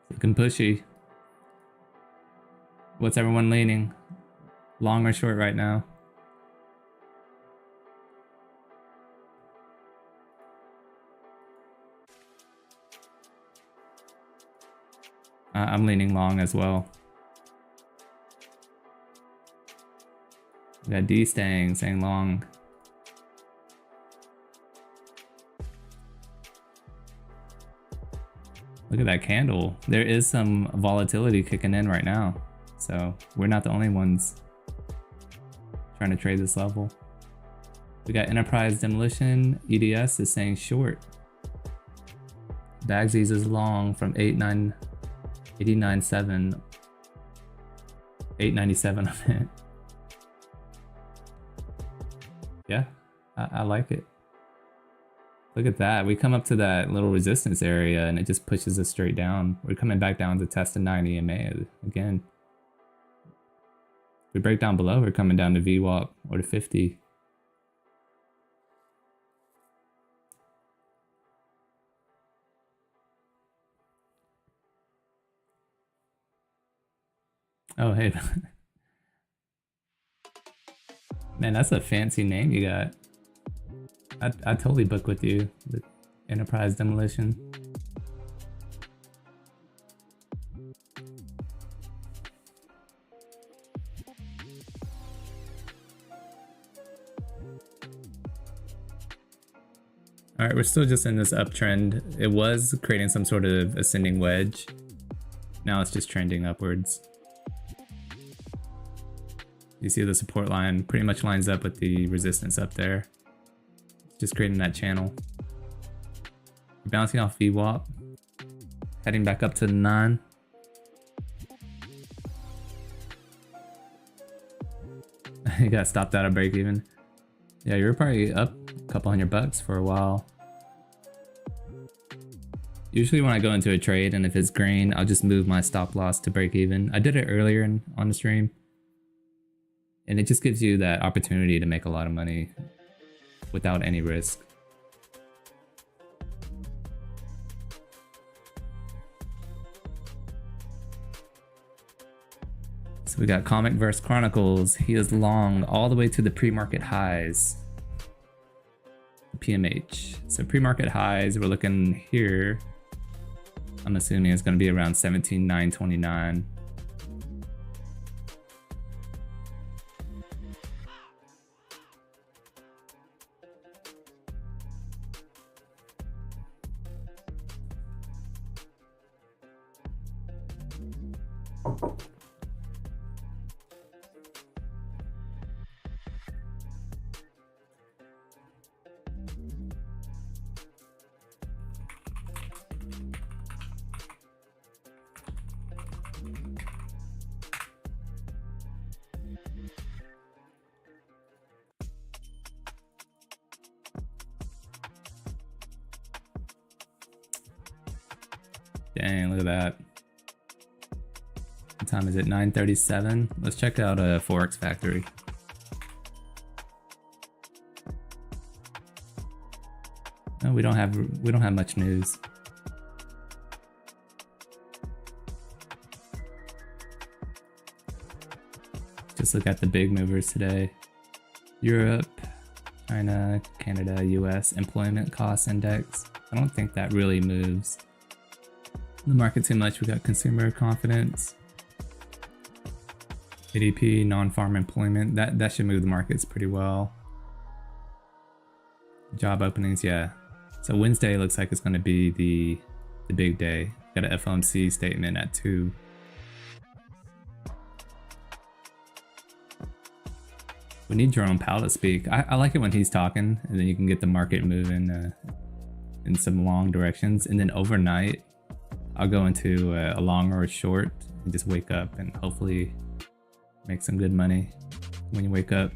Looking pushy. What's everyone leaning? Long or short right now? I'm leaning long as well. We got D saying long. Look at that candle. There is some volatility kicking in right now. So we're not the only ones trying to trade this level. We got Enterprise Demolition. EDS is saying short. Bagsies is long from 89.7. 897 on it. Yeah, I like it. Look at that. We come up to that little resistance area and it just pushes us straight down. We're coming back down to test the 9 EMA again. If we break down below, we're coming down to VWAP or to 50. Oh, hey. Man, that's a fancy name you got. I totally book with you with Enterprise Demolition. All right, we're still just in this uptrend. It was creating some sort of ascending wedge. Now it's just trending upwards. You see the support line pretty much lines up with the resistance up there. Just creating that channel. We're bouncing off VWAP. Heading back up to the 9. You got stopped out of break even. Yeah, you were probably up a couple $100 for a while. Usually when I go into a trade and if it's green, I'll just move my stop loss to break even. I did it earlier on the stream. And it just gives you that opportunity to make a lot of money without any risk. So we got Comic Verse Chronicles. He is long all the way to the pre-market highs. PMH. So pre-market highs, we're looking here. I'm assuming it's going to be around 17,929. Dang, look at that. What time is it? 9:37. Let's check out a Forex Factory. No, we don't have much news. Just look at the big movers today. Europe, China, Canada, US employment cost index. I don't think that really moves the market too much. We got consumer confidence, ADP, non-farm employment. That should move the markets pretty well. Job openings, yeah. So Wednesday looks like it's going to be the big day. Got an FOMC statement at 2. We need Jerome Powell to speak. I like it when he's talking, and then you can get the market moving in some long directions, and then overnight I'll go into a long or a short and just wake up and hopefully make some good money when you wake up.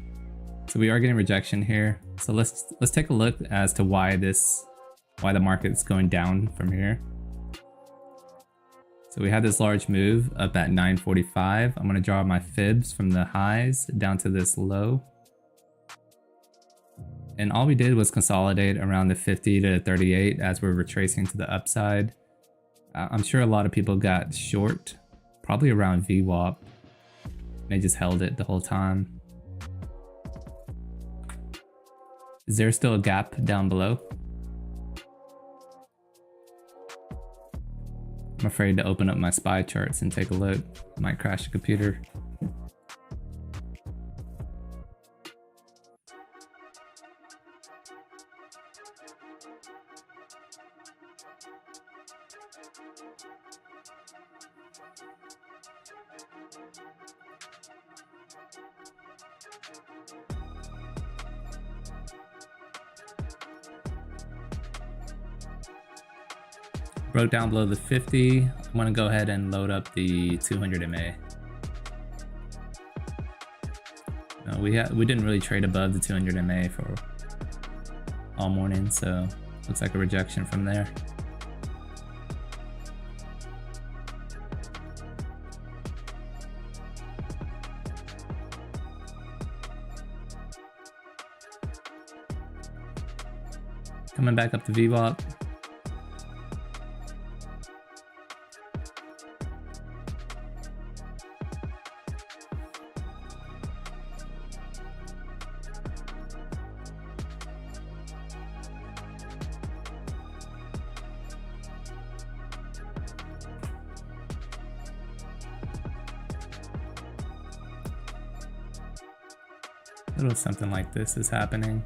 So we are getting rejection here. So let's take a look as to why the market's going down from here. So we had this large move up at 9:45. I'm gonna draw my fibs from the highs down to this low. And all we did was consolidate around the 50 to 38 as we're retracing to the upside. I'm sure a lot of people got short, probably around VWAP. They just held it the whole time. Is there still a gap down below? I'm afraid to open up my SPY charts and take a look. Might crash the computer. Broke down below the 50. I'm gonna go ahead and load up the 200 MA. No, we didn't really trade above the 200 MA for all morning, so looks like a rejection from there. Coming back up to VWAP. A little something like this is happening.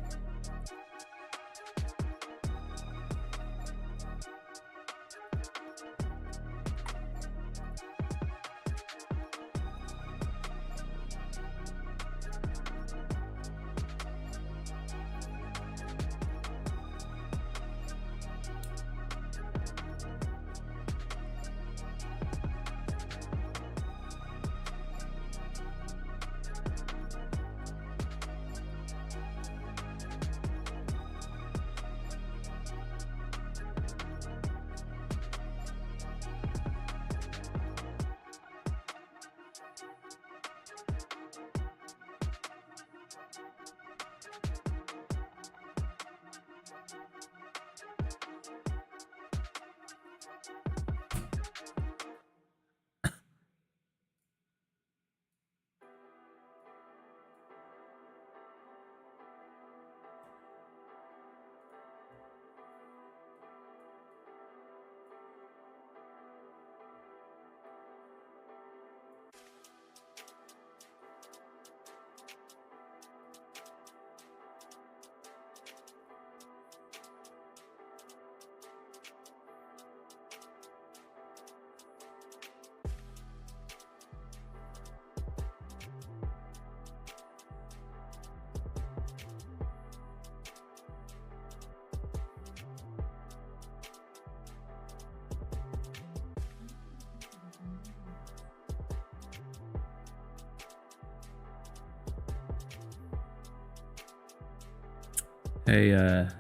Hey,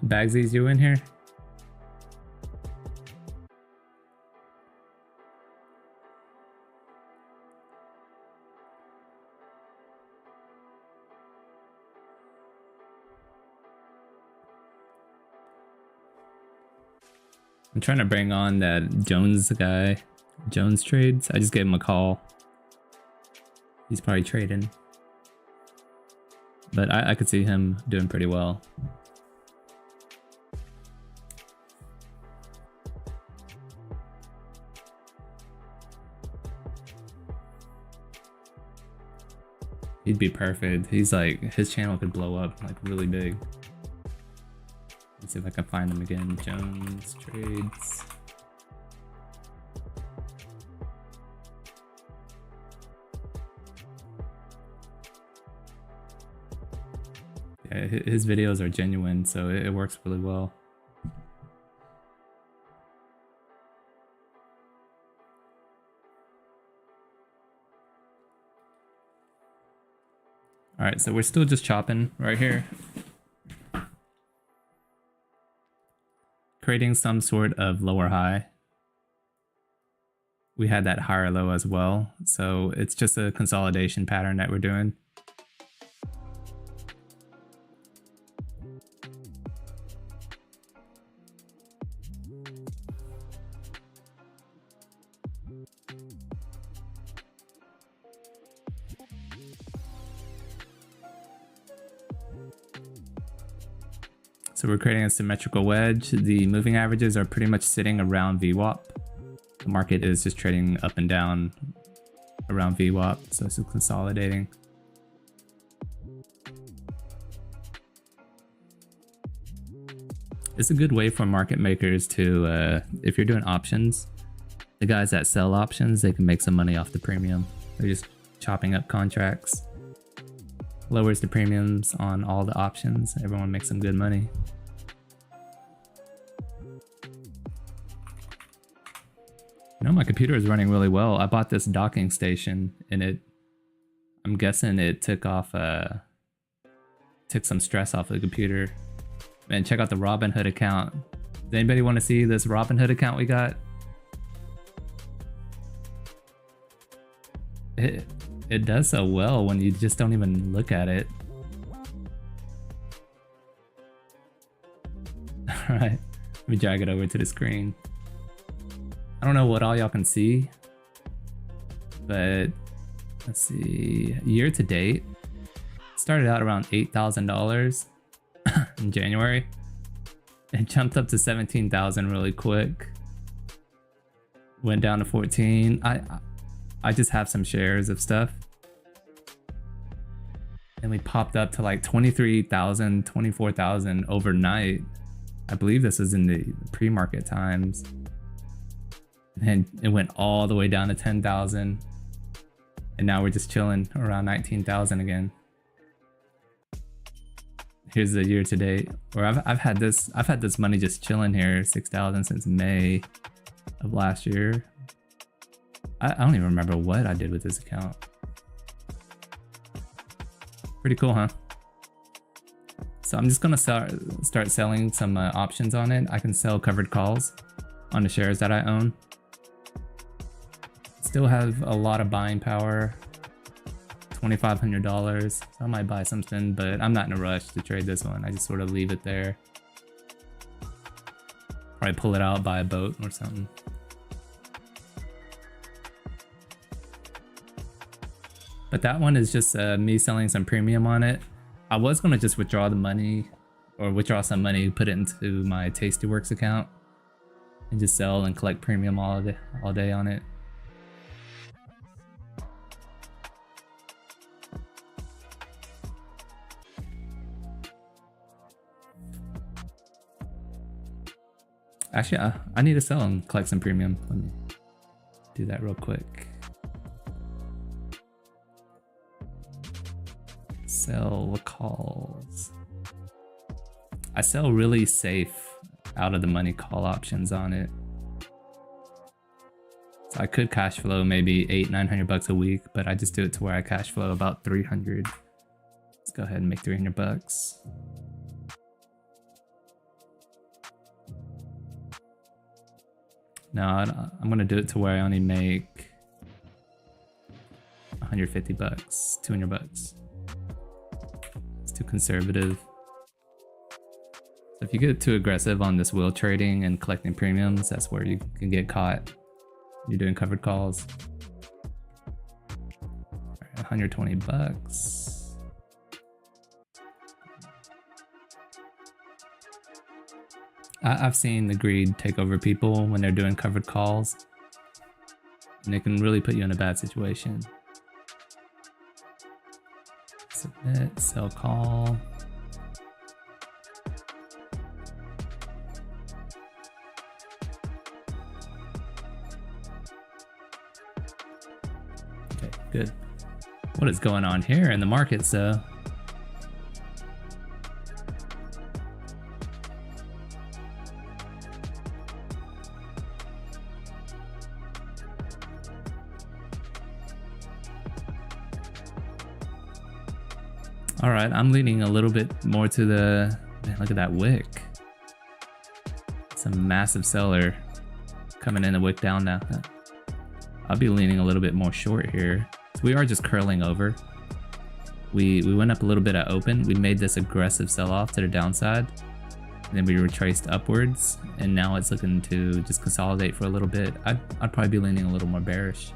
Bagsies, you in here? I'm trying to bring on that Jones guy. Jones Trades. I just gave him a call. He's probably trading. But I could see him doing pretty well. He'd be perfect. He's like, his channel could blow up like really big. Let's see if I can find him again. Jones Trades. Yeah, his videos are genuine, so it works really well. All right, so we're still just chopping right here. Creating some sort of lower high. We had that higher low as well, so it's just a consolidation pattern that we're doing. So we're creating a symmetrical wedge. The moving averages are pretty much sitting around VWAP. The market is just trading up and down around VWAP, so it's consolidating. It's a good way for market makers to, if you're doing options, the guys that sell options, they can make some money off the premium. They're just chopping up contracts. Lowers the premiums on all the options. Everyone makes some good money. You know, my computer is running really well. I bought this docking station and I'm guessing it took some stress off the computer. Man, check out the Robinhood account. Does anybody want to see this Robinhood account we got? It does so well when you just don't even look at it. Alright, let me drag it over to the screen. I don't know what all y'all can see, but let's see. Year to date, started out around $8,000 in January. It jumped up to 17,000 really quick. Went down to 14. I just have some shares of stuff. And we popped up to like 23,000, 24,000 overnight. I believe this was in the pre-market times. And it went all the way down to 10,000. And now we're just chilling around 19,000 again. Here's the year to date. Or I've had this money just chilling here, 6,000 since May of last year. I don't even remember what I did with this account. Pretty cool, huh? So I'm just gonna start selling some options on it. I can sell covered calls on the shares that I own. Still have a lot of buying power. $2,500. So I might buy something, but I'm not in a rush to trade this one. I just sort of leave it there. Probably pull it out, buy a boat or something. But that one is just me selling some premium on it. I was gonna just withdraw the money, or withdraw some money, put it into my Tastyworks account, and just sell and collect premium all day on it. Actually, I need to sell and collect some premium. Let me do that real quick. Sell calls. I sell really safe out of the money call options on it. So I could cash flow maybe $800-900 a week, but I just do it to where I cash flow about 300. Let's go ahead and make $300. No, I'm gonna do it to where I only make $150, $200. It's too conservative. So if you get too aggressive on this wheel trading and collecting premiums, that's where you can get caught. You're doing covered calls. All right, $120. I've seen the greed take over people when they're doing covered calls, and it can really put you in a bad situation. Submit, sell call. Okay, good. What is going on here in the markets though? All right, I'm leaning a little bit more to the, man, look at that wick. It's a massive seller coming in, the wick down now. I'll be leaning a little bit more short here. So we are just curling over. We went up a little bit at open. We made this aggressive sell-off to the downside. And then we retraced upwards, and now it's looking to just consolidate for a little bit. I'd probably be leaning a little more bearish.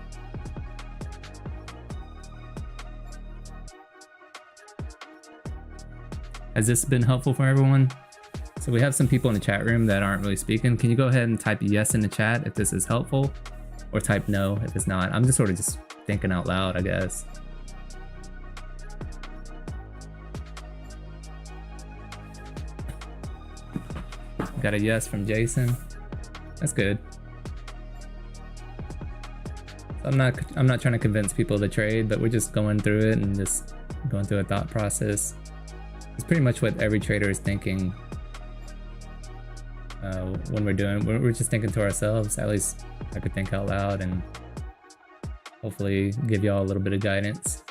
Has this been helpful for everyone? So we have some people in the chat room that aren't really speaking. Can you go ahead and type yes in the chat if this is helpful, or type no if it's not? I'm just sort of just thinking out loud, I guess. Got a yes from Jason. That's good. I'm not trying to convince people to trade, but we're just going through it and just going through a thought process. It's pretty much what every trader is thinking when we're doing. We're just thinking to ourselves. At least I could think out loud and hopefully give y'all a little bit of guidance.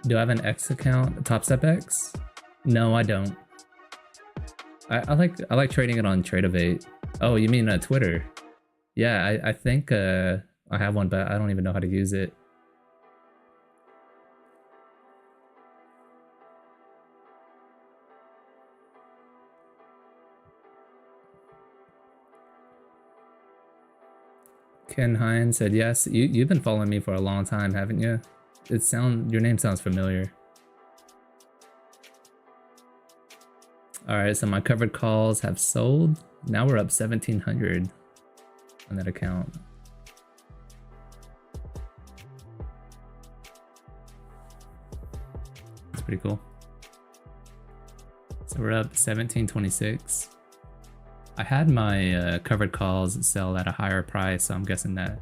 Do I have an X account, Topstep X? No, I don't. I like trading it on Tradovate. Oh, you mean Twitter? Yeah, I think I have one, but I don't even know how to use it. Ken Hines said yes. You've been following me for a long time, haven't you? Your name sounds familiar. All right, so my covered calls have sold. Now we're up 1,700 on that account. That's pretty cool. So we're up 1726. I had my covered calls sell at a higher price, so I'm guessing that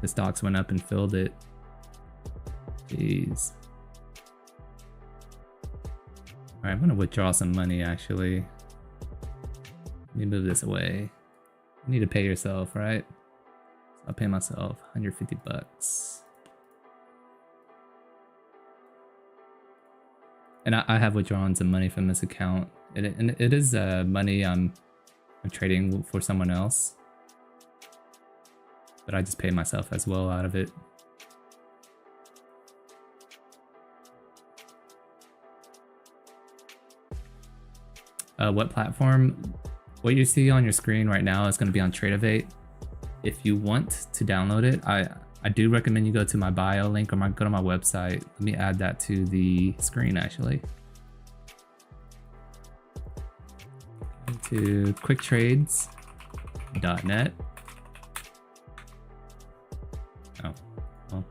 the stocks went up and filled it. Jeez. All right, I'm gonna withdraw some money actually. Let me move this away. You need to pay yourself, right? So I'll pay myself 150 bucks. And I have withdrawn some money from this account. And it is money I'm trading for someone else. But I just pay myself as well out of it. What platform? What you see on your screen right now is going to be on Tradovate. If you want to download it, I do recommend you go to my bio link or go to my website. Let me add that to the screen actually. To quicktrades.net. Oh, well.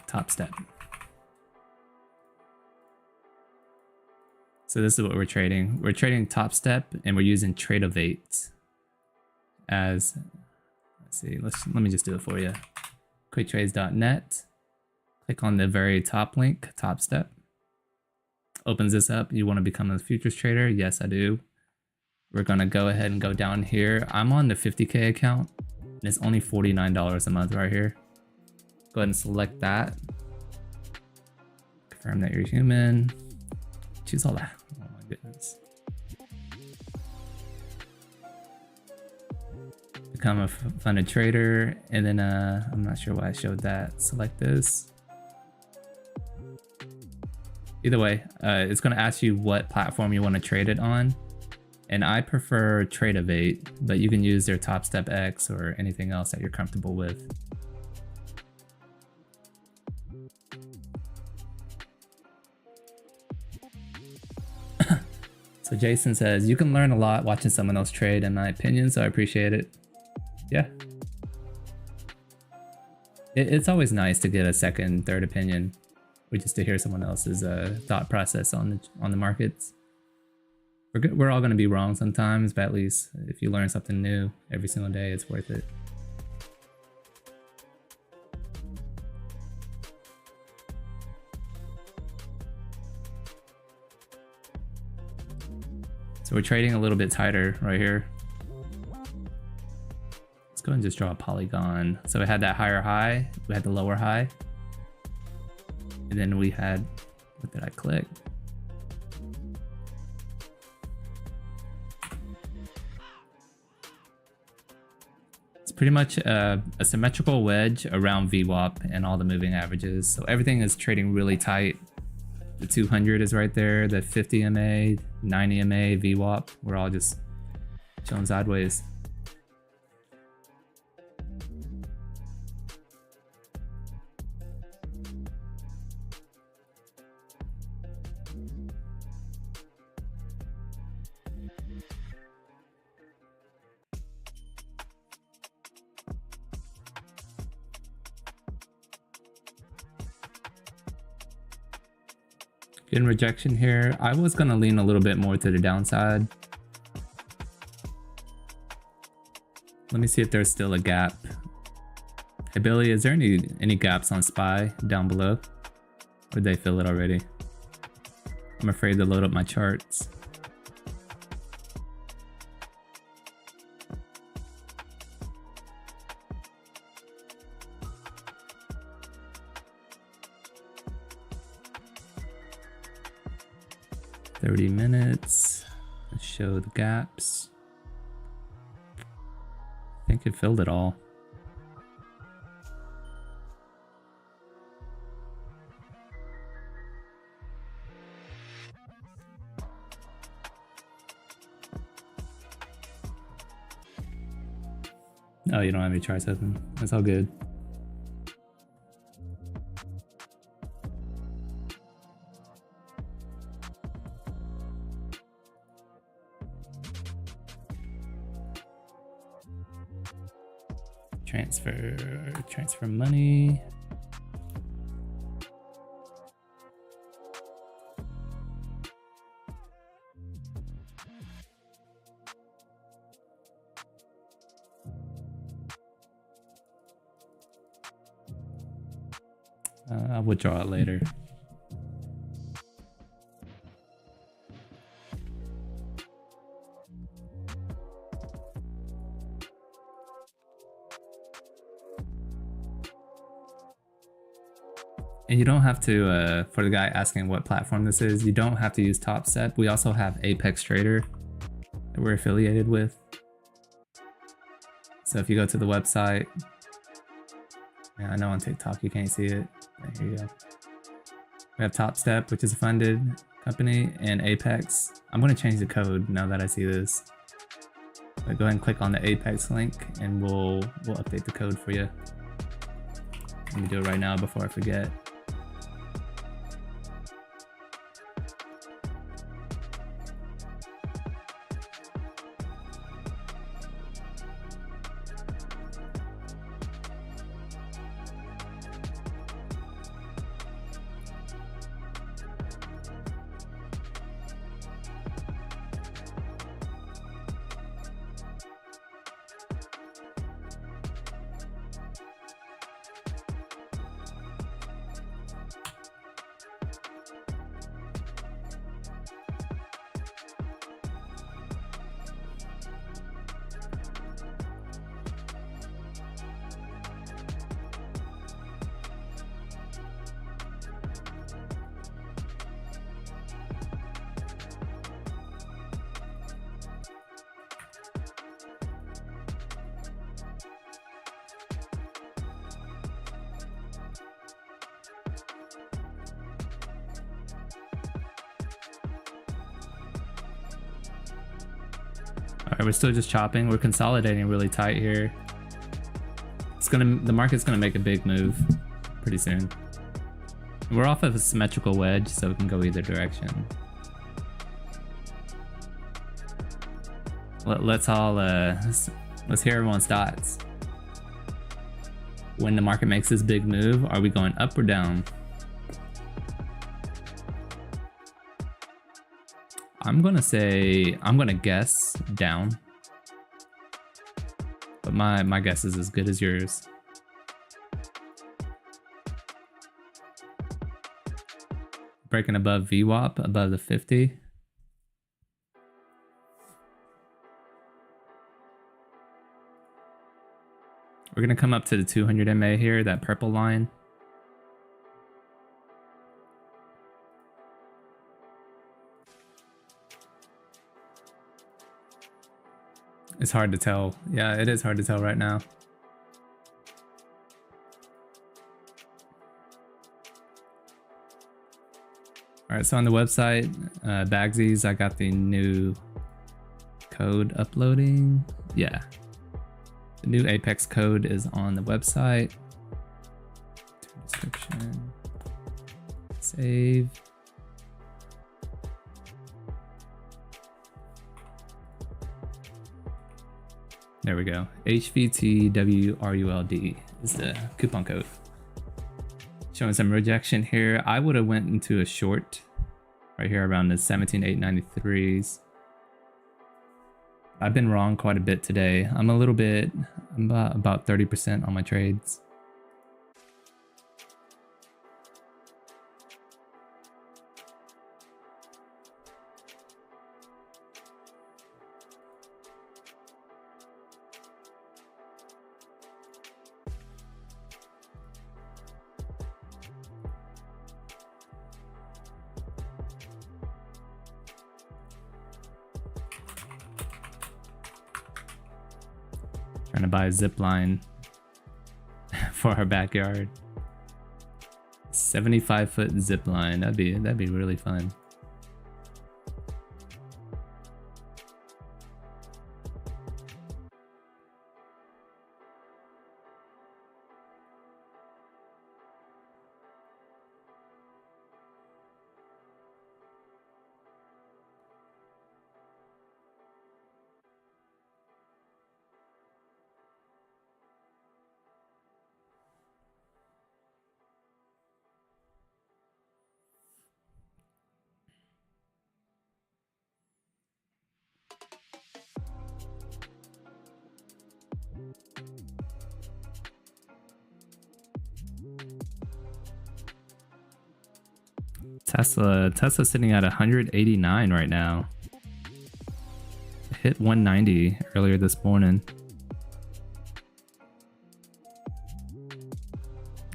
Topstep. So this is what we're trading. We're trading Topstep and we're using Tradovate as, let's see, let me just do it for you. Quicktrades.net. Click on the very top link, Topstep. Opens this up. You want to become a futures trader? Yes, I do. We're going to go ahead and go down here. I'm on the 50K account and it's only $49 a month right here. Go ahead and select that. Confirm that you're human. Choose all that. Oh my goodness. Become a funded trader. And then I'm not sure why I showed that. Select this. Either way, it's going to ask you what platform you want to trade it on. And I prefer Tradovate, but you can use their Topstep X or anything else that you're comfortable with. So Jason says, you can learn a lot watching someone else trade, in my opinion, so I appreciate it. Yeah. It's always nice to get a second, third opinion, or just to hear someone else's thought process on the markets. We're all going to be wrong sometimes, but at least if you learn something new every single day, it's worth it. So we're trading a little bit tighter right here. Let's go and just draw a polygon. So we had that higher high, we had the lower high, and then we had, what did I click? It's pretty much a symmetrical wedge around VWAP and all the moving averages. So everything is trading really tight. The 200 is right there, the 50 MA, 90 MA, VWAP. We're all just chilling sideways. Getting rejection here. I was gonna lean a little bit more to the downside. Let me see if there's still a gap. Hey Billy, is there any gaps on SPY down below? Or did they fill it already? I'm afraid to load up my charts. $30 minutes. Let's show the gaps. I think it filled it all. Oh, you don't have any charts open. That's all good. Transfer money. I'll withdraw it later. And you don't have to, for the guy asking what platform this is, you don't have to use Topstep. We also have Apex Trader that we're affiliated with. So if you go to the website, yeah, I know on TikTok you can't see it. Here you go. We have Topstep, which is funded, company and Apex. I'm gonna change the code now that I see this. But go ahead and click on the Apex link and we'll update the code for you. Let me do it right now before I forget. Alright, we're still just chopping. We're consolidating really tight here. The market's gonna make a big move pretty soon. We're off of a symmetrical wedge, so we can go either direction. Let's hear everyone's thoughts. When the market makes this big move, are we going up or down? I'm gonna guess down. But my guess is as good as yours. Breaking above VWAP, above the 50. We're gonna come up to the 200 MA here, that purple line. It's hard to tell. Yeah, it is hard to tell right now. Alright, so on the website, Bagsies, I got the new code uploading. Yeah. The new Apex code is on the website. Description. Save. There we go. HVTWRULD is the coupon code. Showing some rejection here. I would have went into a short right here around the 17,893s. I've been wrong quite a bit today. I'm about 30% on my trades. Trying to buy a zip line for our backyard. 75-foot zip line. That'd be really fun. Tesla's sitting at 189 right now. It hit 190 earlier this morning.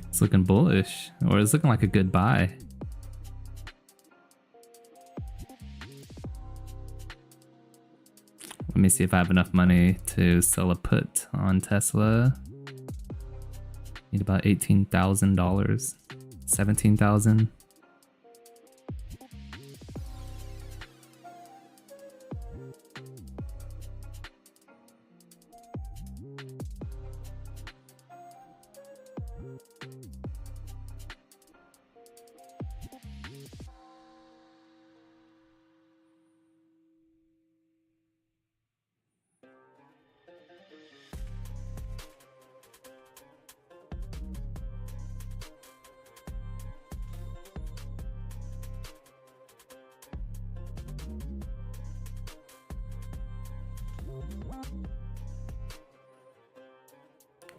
It's looking bullish, or it's looking like a good buy. Let me see if I have enough money to sell a put on Tesla. Need about $18,000, $17,000.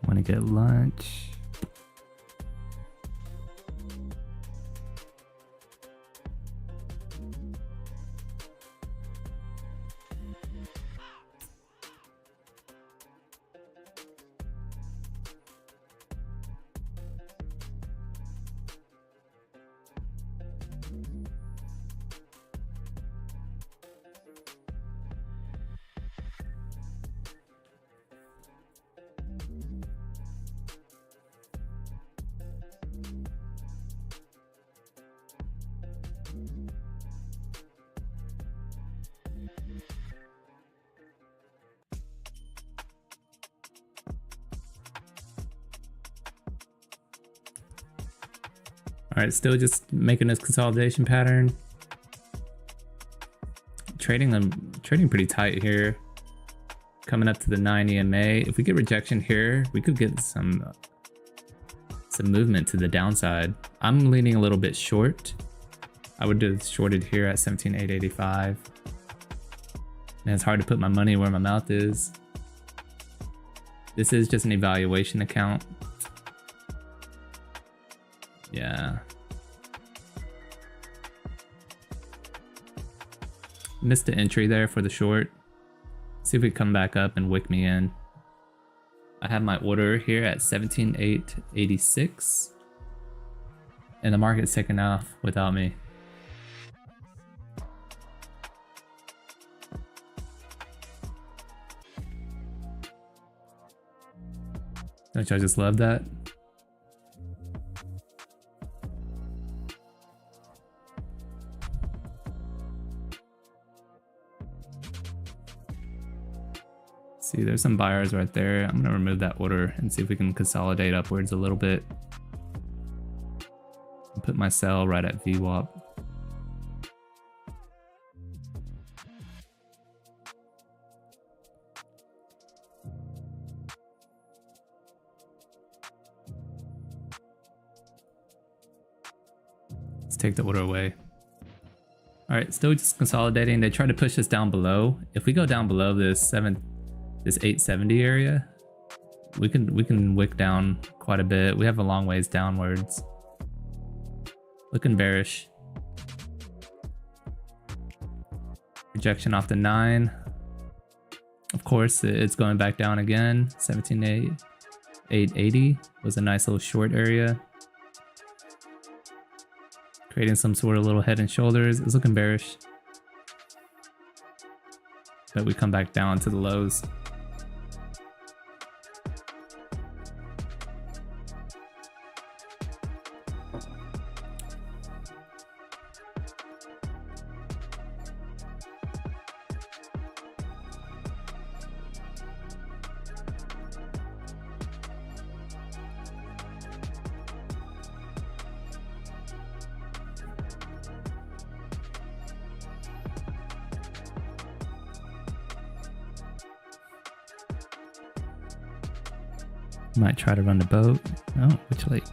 Want to get lunch. All right, still just making this consolidation pattern. Trading pretty tight here. Coming up to the 9 EMA. If we get rejection here, we could get some movement to the downside. I'm leaning a little bit short. I would have shorted here at 17,885. And it's hard to put my money where my mouth is. This is just an evaluation account. Yeah. Missed the entry there for the short. See if we come back up and wick me in. I have my order here at 17,886. And the market's taking off without me. Don't y'all just love that? See, there's some buyers right there. I'm gonna remove that order and see if we can consolidate upwards a little bit. And put my sell right at VWAP. Let's take the order away. All right, still just consolidating. They try to push us down below. If we go down below this 870 area, we can wick down quite a bit. We have a long ways downwards. Looking bearish. Rejection off the 9. Of course, it's going back down again. 17,880 was a nice little short area. Creating some sort of little head and shoulders. It's looking bearish. But we come back down to the lows. Might try to run the boat. Oh, which lake?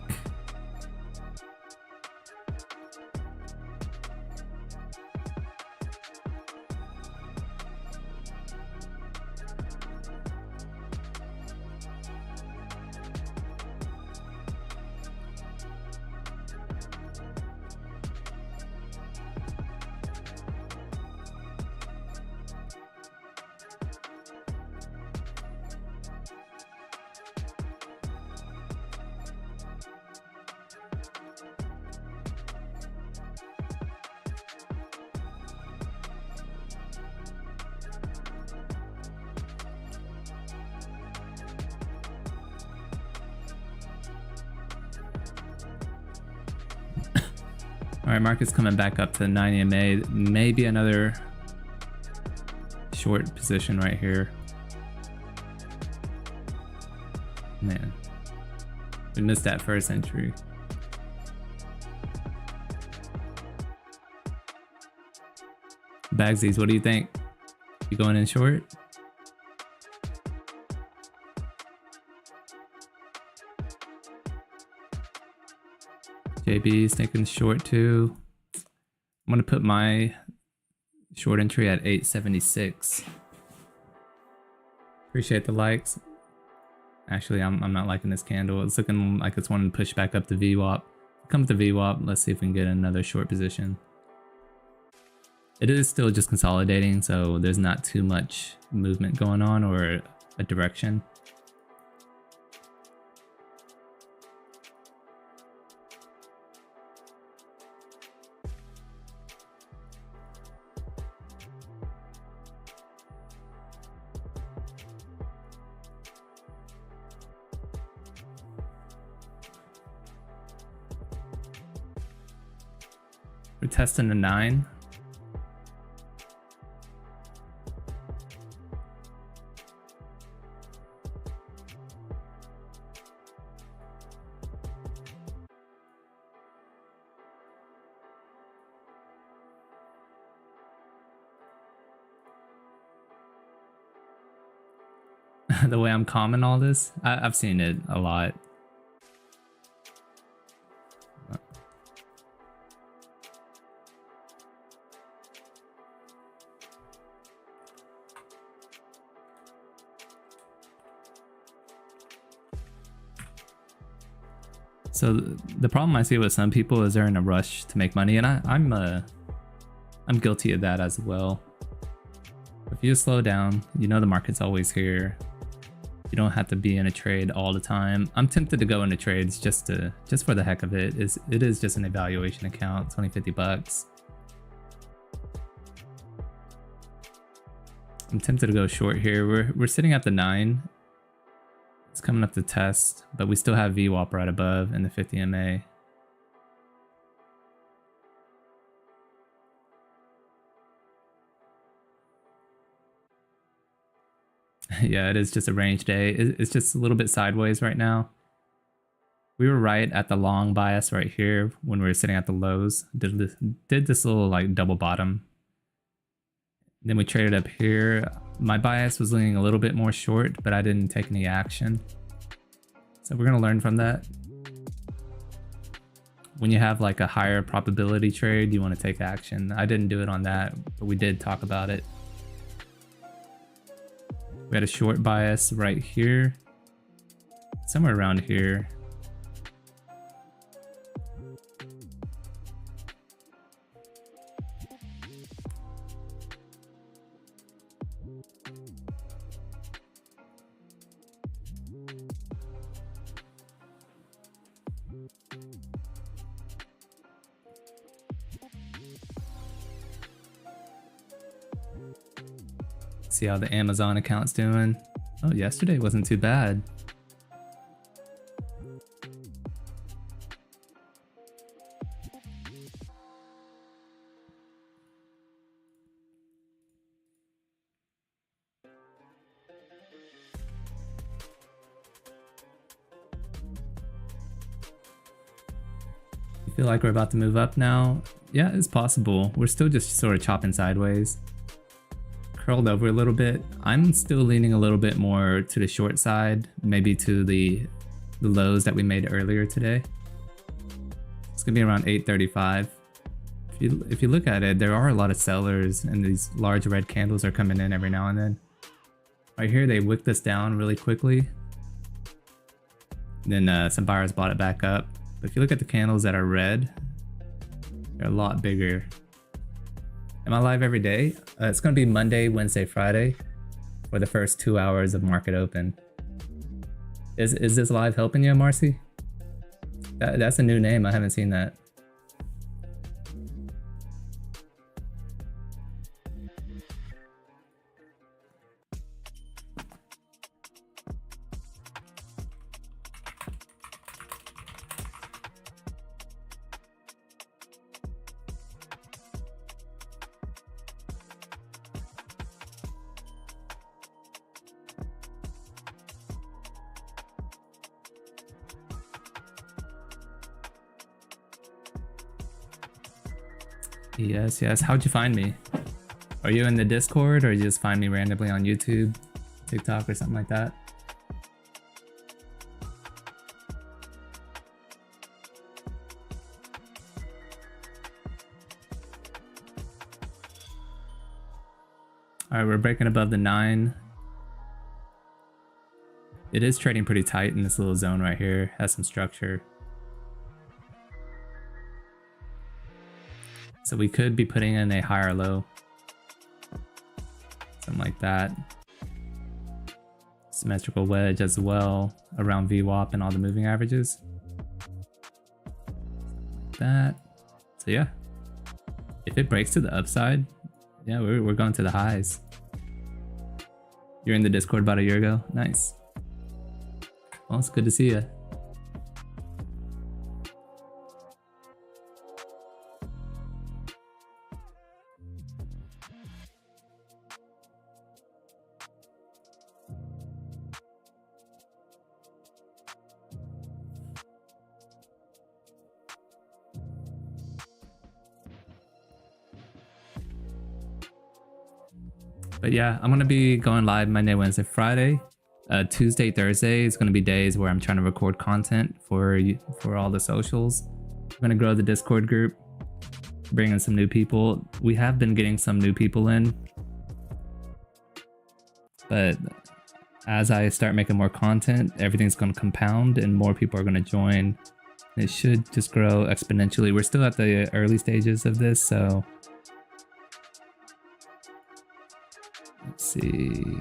All right, market's coming back up to the 9 EMA. Maybe another short position right here. Man, we missed that first entry. Bagsies, what do you think? You going in short? JB's thinking short too. I'm gonna put my short entry at 876. Appreciate the likes. Actually, I'm not liking this candle. It's looking like it's wanting to push back up the VWAP. Come with the VWAP. Let's see if we can get another short position. It is still just consolidating, so there's not too much movement going on or a direction. We're testing a 9. The way I'm calming all this, I've seen it a lot. So the problem I see with some people is they're in a rush to make money, and I'm guilty of that as well. If you slow down, you know the market's always here. You don't have to be in a trade all the time. I'm tempted to go into trades just for the heck of it. It is just an evaluation account, 20-50 bucks. I'm tempted to go short here. We're sitting at the 9. It's coming up to test, but we still have VWAP right above in the 50 MA. Yeah, it is just a range day. It's just a little bit sideways right now. We were right at the long bias right here when we were sitting at the lows. Did this little like double bottom. Then we traded up here. My bias was leaning a little bit more short, but I didn't take any action. So we're gonna learn from that. When you have like a higher probability trade, you want to take action. I didn't do it on that, but we did talk about it. We had a short bias right here, somewhere around here. See how the Amazon account's doing. Oh, yesterday wasn't too bad. You feel like we're about to move up now? Yeah, it's possible. We're still just sort of chopping sideways. Curled over a little bit. I'm still leaning a little bit more to the short side, maybe to the lows that we made earlier today. It's gonna be around 835. If you look at it, there are a lot of sellers, and these large red candles are coming in every now and then. Right here, they wicked us down really quickly. Then some buyers bought it back up. But if you look at the candles that are red, they're a lot bigger. Am I live every day? It's going to be Monday, Wednesday, Friday for the first 2 hours of market open. Is this live helping you, Marcy? That's a new name. I haven't seen that. Yes, yes. How'd you find me? Are you in the Discord, or you just find me randomly on YouTube, TikTok, or something like that? Alright, we're breaking above the 9. It is trading pretty tight in this little zone right here. Has some structure. So we could be putting in a higher low. Something like that. Symmetrical wedge as well around VWAP and all the moving averages. Like that. So yeah. If it breaks to the upside, yeah, we're going to the highs. You're in the Discord about a year ago? Nice. Well, it's good to see you. But yeah, I'm gonna be going live Monday, Wednesday, Friday. Tuesday, Thursday is gonna be days where I'm trying to record content for all the socials. I'm gonna grow the Discord group, bring in some new people. We have been getting some new people in, but as I start making more content, everything's gonna compound and more people are gonna join. It should just grow exponentially. We're still at the early stages of this, so let's see.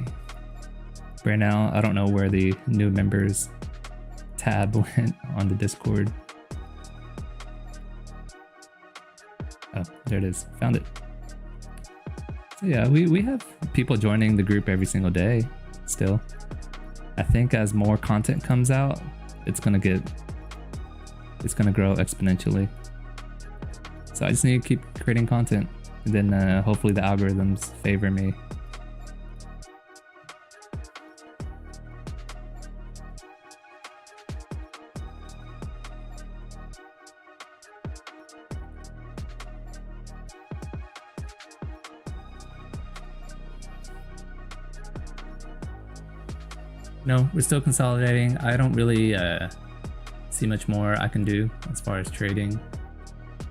Right now, I don't know where the new members tab went on the Discord. Oh, there it is. Found it. So yeah, we have people joining the group every single day still. I think as more content comes out, it's gonna grow exponentially. So I just need to keep creating content, and then hopefully the algorithms favor me. No, we're still consolidating. I don't really see much more I can do as far as trading.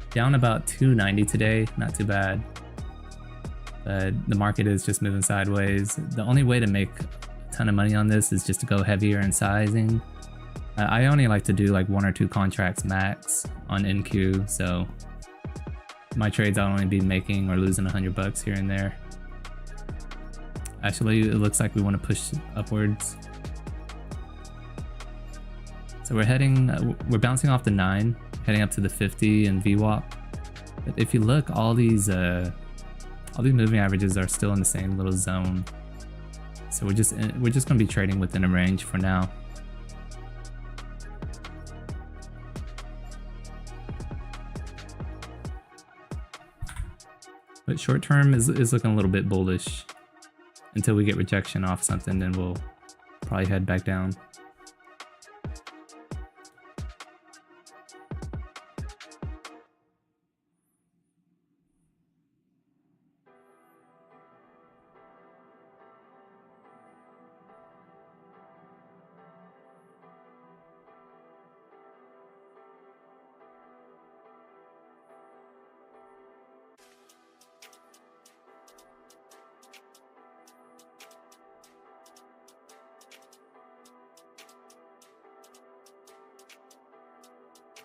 Down about 290 today, not too bad. But the market is just moving sideways. The only way to make a ton of money on this is just to go heavier in sizing. I only like to do like 1 or 2 contracts max on NQ, so my trades I'll only be making or losing $100 here and there. Actually, it looks like we want to push upwards. So we're bouncing off the 9, heading up to the 50 and VWAP. But if you look, all these moving averages are still in the same little zone. So we're just gonna be trading within a range for now. But short term is looking a little bit bullish until we get rejection off something, then we'll probably head back down.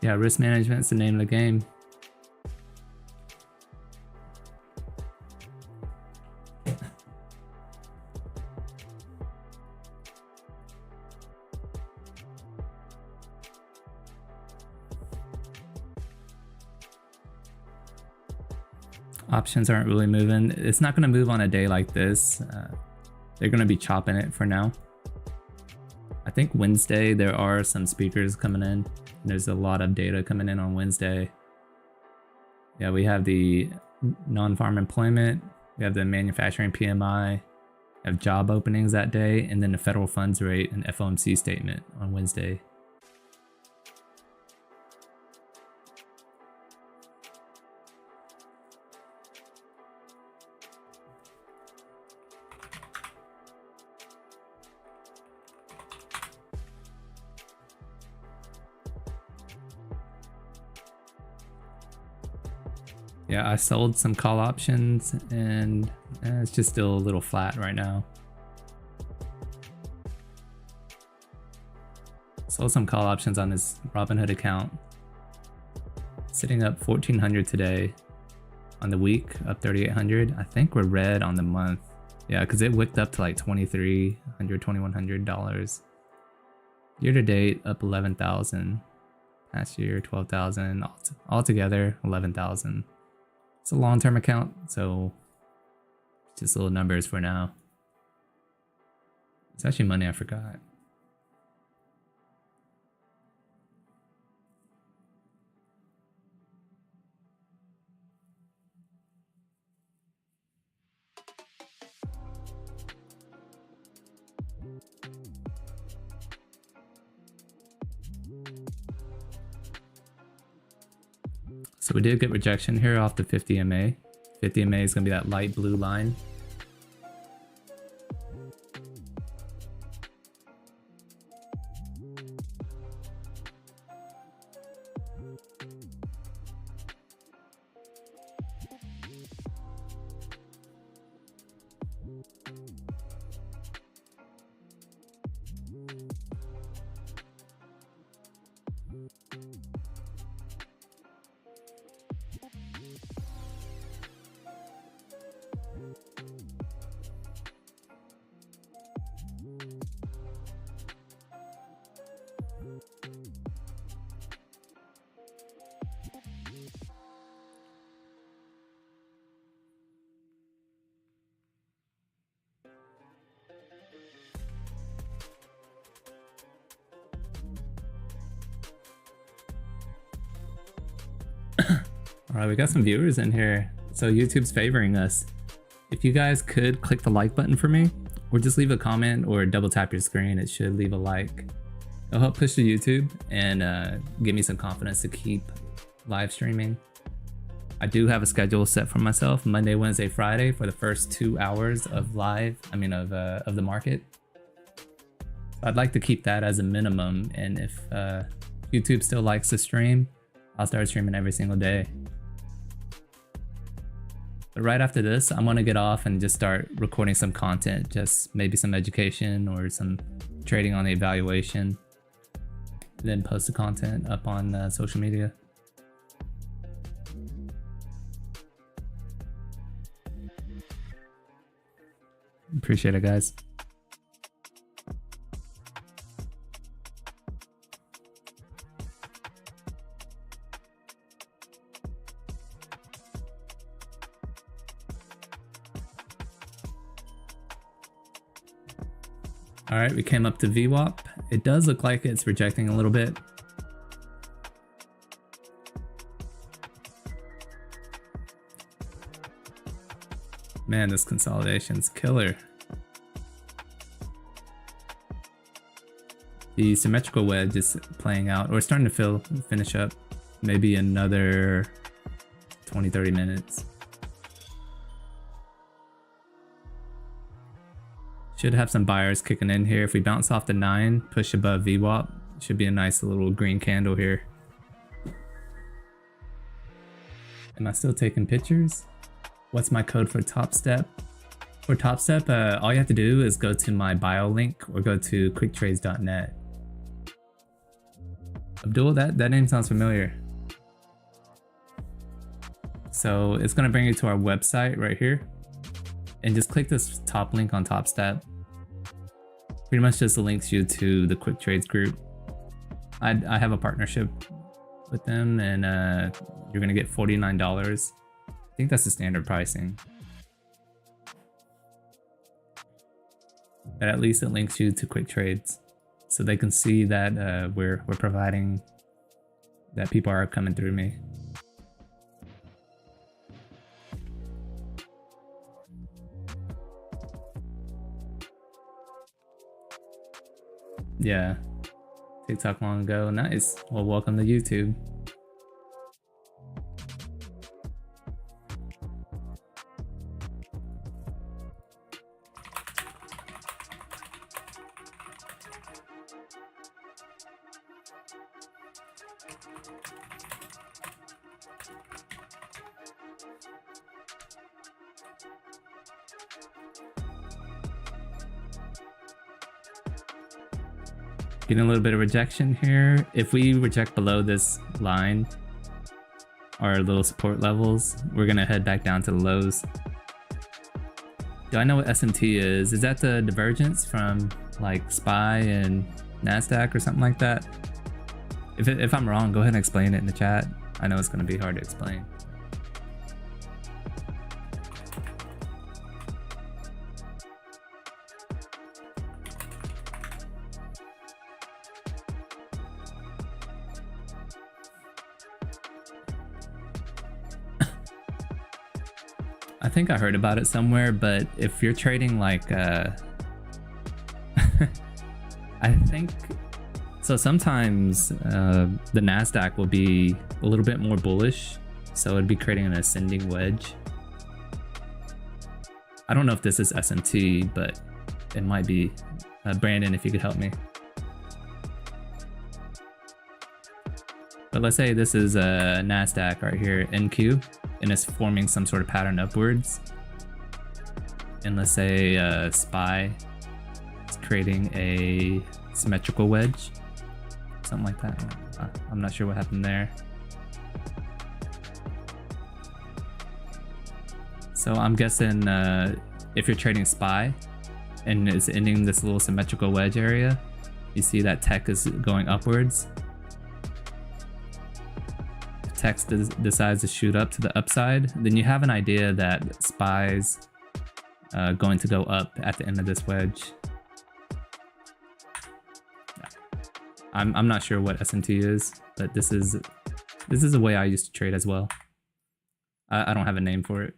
Yeah, risk management is the name of the game. Options aren't really moving. It's not going to move on a day like this. They're going to be chopping it for now. I think Wednesday there are some speakers coming in. There's a lot of data coming in on Wednesday. Yeah, we have the non-farm employment, we have the manufacturing PMI, we have job openings that day, and then the federal funds rate and FOMC statement on Wednesday. Yeah, I sold some call options and it's just still a little flat right now. Sold some call options on his Robinhood account. Sitting up 1,400 today. On the week, up 3,800. I think we're red on the month. Yeah, because it wicked up to like $2,300, $2,100. Year to date, up 11,000. Past year, 12,000. Altogether, 11,000. It's a long-term account, so just little numbers for now. It's actually money I forgot. So we did get rejection here off the 50 MA. 50 MA is going to be that light blue line. Alright, we got some viewers in here, so YouTube's favoring us. If you guys could click the like button for me, or just leave a comment or double tap your screen, it should leave a like. It'll help push the YouTube and give me some confidence to keep live streaming. I do have a schedule set for myself, Monday, Wednesday, Friday for the first 2 hours of of the market. I'd like to keep that as a minimum, and if YouTube still likes the stream, I'll start streaming every single day. But right after this, I'm gonna get off and just start recording some content, just maybe some education or some trading on the evaluation, then post the content up on social media. Appreciate it, guys. All right, we came up to VWAP. It does look like it's rejecting a little bit. Man, this consolidation's killer. The symmetrical wedge is playing out, or starting to finish up. Maybe another 20-30 minutes. Should have some buyers kicking in here. If we bounce off the 9, push above VWAP, should be a nice little green candle here. Am I still taking pictures? What's my code for Topstep? For Topstep, all you have to do is go to my bio link or go to quicktrades.net. Abdul, that name sounds familiar. So it's gonna bring you to our website right here. And just click this top link on Topstep. Pretty much just links you to the Quick Trades group. I have a partnership with them, and you're gonna get $49. I think that's the standard pricing. But at least it links you to Quick Trades, so they can see that we're providing, that people are coming through me. Yeah, TikTok long ago. Nice. Well, welcome to YouTube. Getting a little bit of rejection here. If we reject below this line, our little support levels, we're gonna head back down to the lows. Do I know what SMT is? Is that the divergence from like SPY and NASDAQ or something like that? If I'm wrong, go ahead and explain it in the chat. I know it's gonna be hard to explain. I think I heard about it somewhere, but if you're trading like I think so sometimes the NASDAQ will be a little bit more bullish, so it'd be creating an ascending wedge. I don't know if this is SMT, but it might be. Brandon, if you could help me. But let's say this is a NASDAQ right here, NQ, and it's forming some sort of pattern upwards. And let's say SPY is creating a symmetrical wedge, something like that. I'm not sure what happened there. So I'm guessing if you're trading SPY and it's ending this little symmetrical wedge area, you see that tech is going upwards. Text decides to shoot up to the upside, then you have an idea that SPY's going to go up at the end of this wedge. I'm not sure what SMT is, but this is the way I used to trade as well. I don't have a name for it.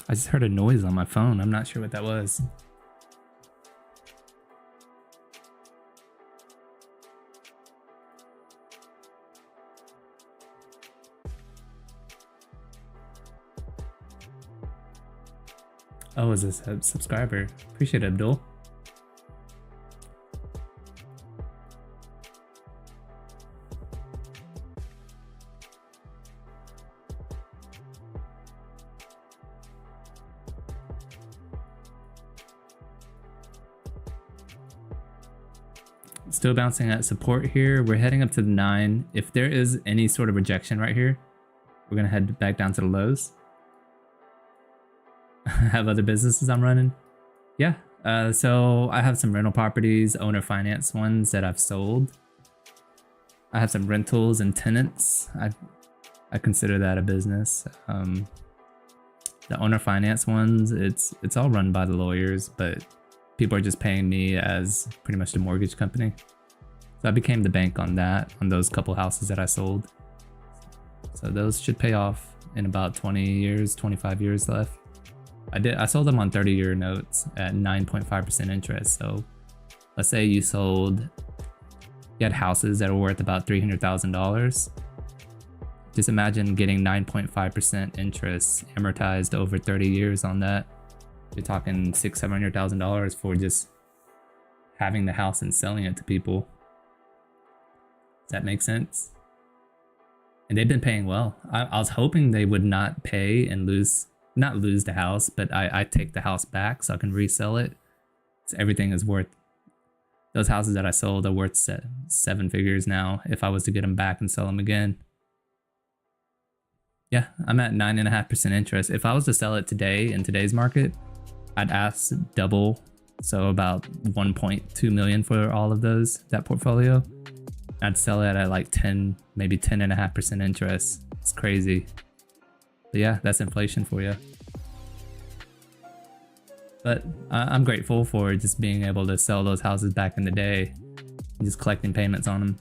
I just heard a noise on my phone. I'm not sure what that was. Oh, is this a subscriber? Appreciate it, Abdul. Still bouncing at support here. We're heading up to the 9. If there is any sort of rejection right here, we're gonna head back down to the lows. Have other businesses I'm running? Yeah. So I have some rental properties, owner finance ones that I've sold. I have some rentals and tenants. I consider that a business. The owner finance ones, it's all run by the lawyers, but people are just paying me as pretty much the mortgage company. So I became the bank on that, on those couple houses that I sold. So those should pay off in about 20 years, 25 years left. I sold them on 30-year notes at 9.5% interest. So let's say you had houses that were worth about $300,000. Just imagine getting 9.5% interest amortized over 30 years on that. You're talking $600,000-$700,000 for just having the house and selling it to people. Does that make sense? And they've been paying well. I was hoping they would not pay and not lose the house, but I take the house back so I can resell it. So everything is worth, those houses that I sold are worth 7 figures now if I was to get them back and sell them again. Yeah, I'm at 9.5% interest. If I was to sell it today in today's market, I'd ask double, so about 1.2 million for all of that portfolio. I'd sell it at like 10, maybe 10.5% interest. It's crazy. But yeah, that's inflation for you. But I'm grateful for just being able to sell those houses back in the day and just collecting payments on them.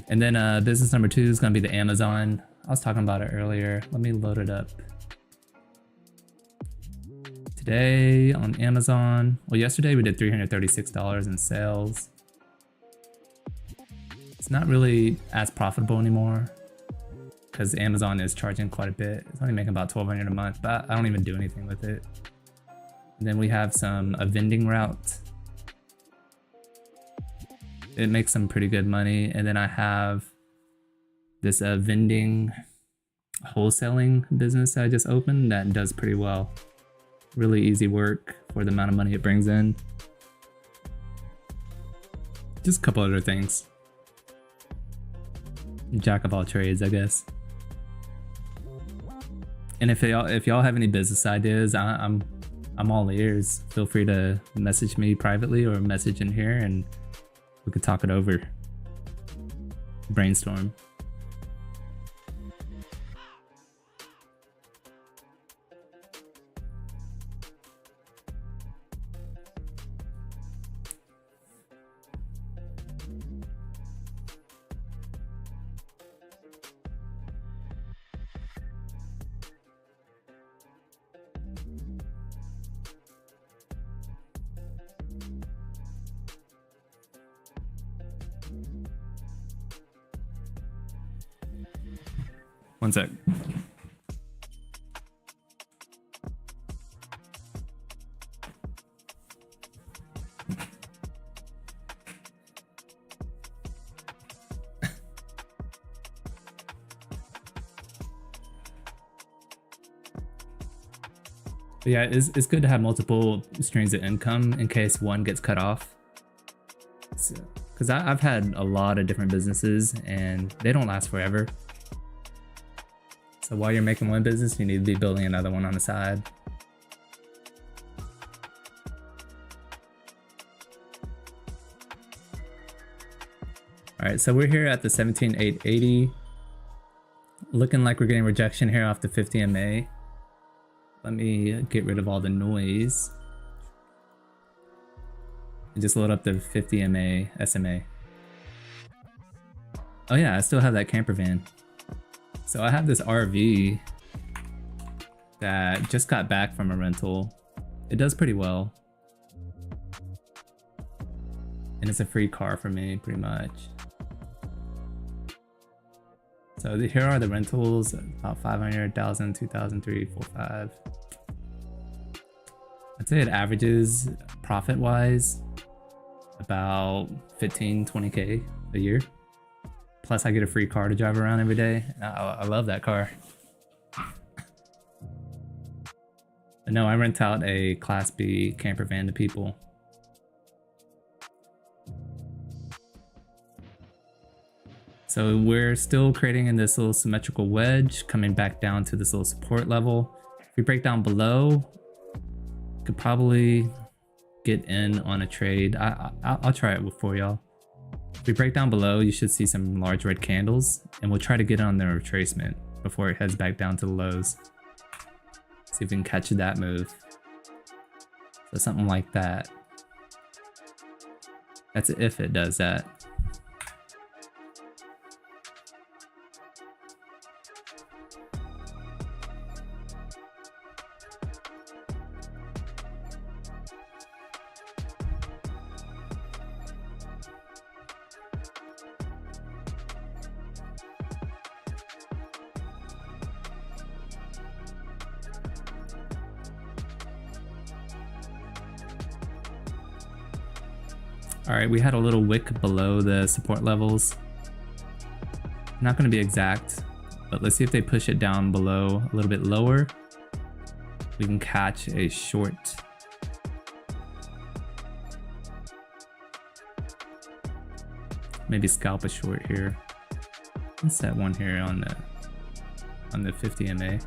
And then business number 2 is going to be the Amazon. I was talking about it earlier. Let me load it up. Today on Amazon, well, yesterday we did $336 in sales. It's not really as profitable anymore because Amazon is charging quite a bit. It's only making about $1,200 a month, but I don't even do anything with it. And then we have a vending route. It makes some pretty good money. And then I have this vending wholesaling business that I just opened that does pretty well. Really easy work for the amount of money it brings in. Just a couple other things. Jack of all trades, I guess. And if y'all have any business ideas, I'm all ears. Feel free to message me privately or message in here and we could talk it over. Brainstorm. One sec. But yeah, it's good to have multiple streams of income in case one gets cut off. Because I've had a lot of different businesses and they don't last forever. So while you're making one business, you need to be building another one on the side. All right, so we're here at the 17,880. Looking like we're getting rejection here off the 50 MA. Let me get rid of all the noise. And just load up the 50 MA SMA. Oh yeah, I still have that camper van. So I have this RV that just got back from a rental. It does pretty well. And it's a free car for me, pretty much. So here are the rentals, about 500,000, 2,000, 3, 4, 5. I'd say it averages profit-wise about 15, 20K a year. Plus I get a free car to drive around every day. I love that car. But no, I rent out a Class B camper van to people. So we're still creating in this little symmetrical wedge, coming back down to this little support level. If we break down below, could probably get in on a trade. I'll try it for y'all. If we break down below, you should see some large red candles, and we'll try to get on the retracement before it heads back down to the lows. See if we can catch that move. So something like that. That's if it does that. Alright, we had a little wick below the support levels. Not going to be exact, but let's see if they push it down below a little bit lower. We can catch a short. Maybe scalp a short here. Let's set one here on the 50 MA.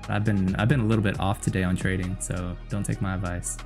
I've been a little bit off today on trading, so don't take my advice.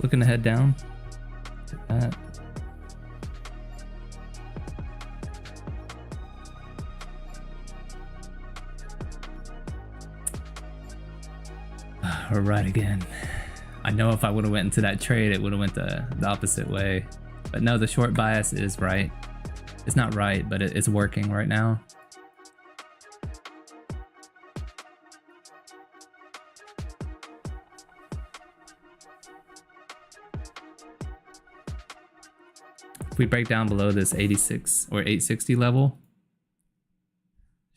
Looking to head down. Look at that. We're right again. I know if I would have went into that trade, it would have went the opposite way. But no, the short bias is right. It's not right, but it's working right now. If we break down below this 86 or 860 level,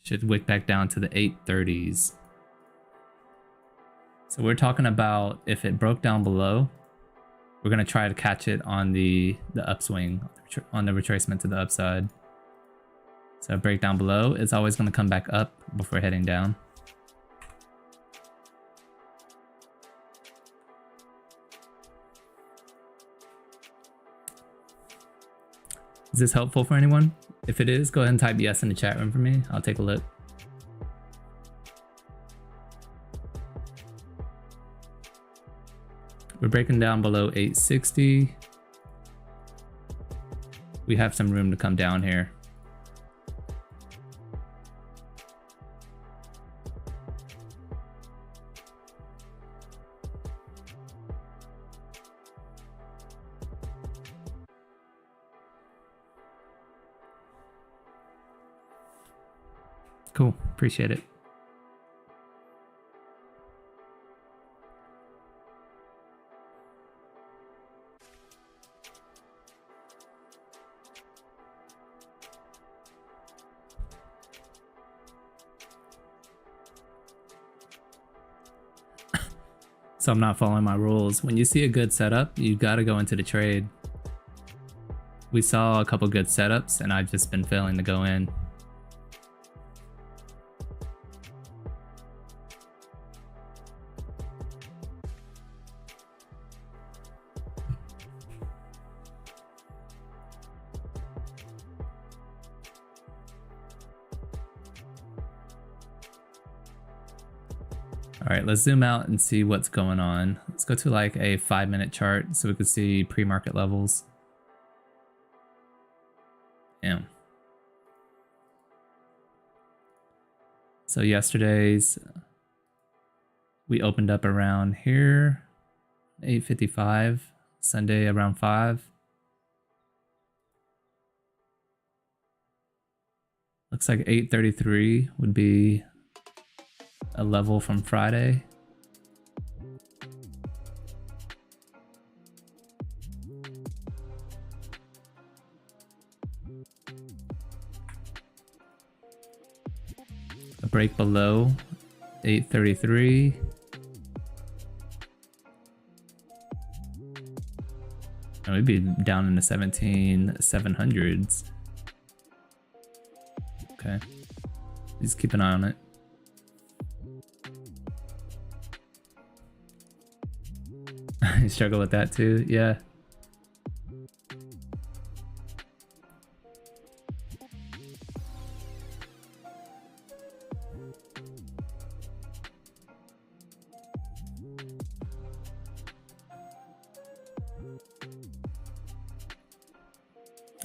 should wick back down to the 830s. So we're talking about if it broke down below, we're gonna try to catch it on the upswing, on the retracement to the upside. So break down below, it's always gonna come back up before heading down. Is this helpful for anyone? If it is, go ahead and type yes in the chat room for me. I'll take a look. We're breaking down below 860. We have some room to come down here. Cool, appreciate it. So I'm not following my rules. When you see a good setup, you gotta go into the trade. We saw a couple good setups and I've just been failing to go in. All right, let's zoom out and see what's going on. Let's go to like a 5-minute chart so we can see pre-market levels. Damn. So yesterday's, we opened up around here, 8:55, Sunday around 5. Looks like 8:33 would be a level from Friday. A break below 8:33. And we'd be down in the 17,700s. Okay, just keep an eye on it. You struggle with that too, yeah.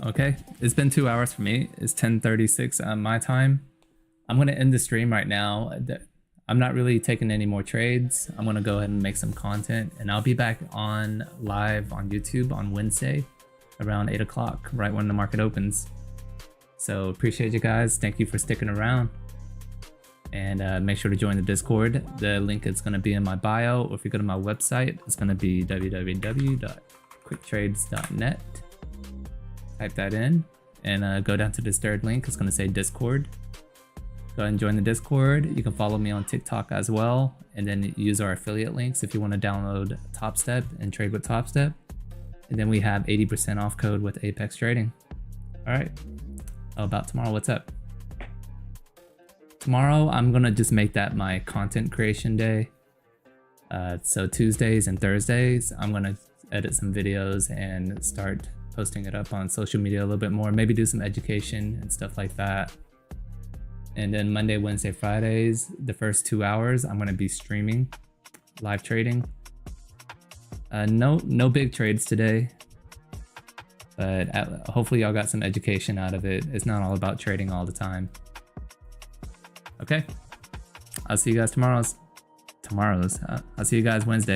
Okay, it's been 2 hours for me. It's 10:36 on my time. I'm gonna end the stream right now. I'm not really taking any more trades. I'm gonna go ahead and make some content, and I'll be back on live on YouTube on Wednesday around 8 o'clock, right when the market opens. So appreciate you guys. Thank you for sticking around, and make sure to join the Discord. The link is gonna be in my bio, or if you go to my website, it's gonna be www.quicktrades.net. Type that in and go down to this third link. It's gonna say Discord. Go ahead and join the Discord. You can follow me on TikTok as well, and then use our affiliate links if you want to download Topstep and trade with Topstep. And then we have 80% off code with Apex Trading. All right. How about tomorrow? What's up? Tomorrow, I'm gonna just make that my content creation day. So Tuesdays and Thursdays, I'm gonna edit some videos and start posting it up on social media a little bit more. Maybe do some education and stuff like that. And then Monday, Wednesday, Fridays, the first 2 hours, I'm gonna be streaming, live trading. No big trades today, but hopefully y'all got some education out of it. It's not all about trading all the time. Okay, I'll see you guys tomorrow. I'll see you guys Wednesday.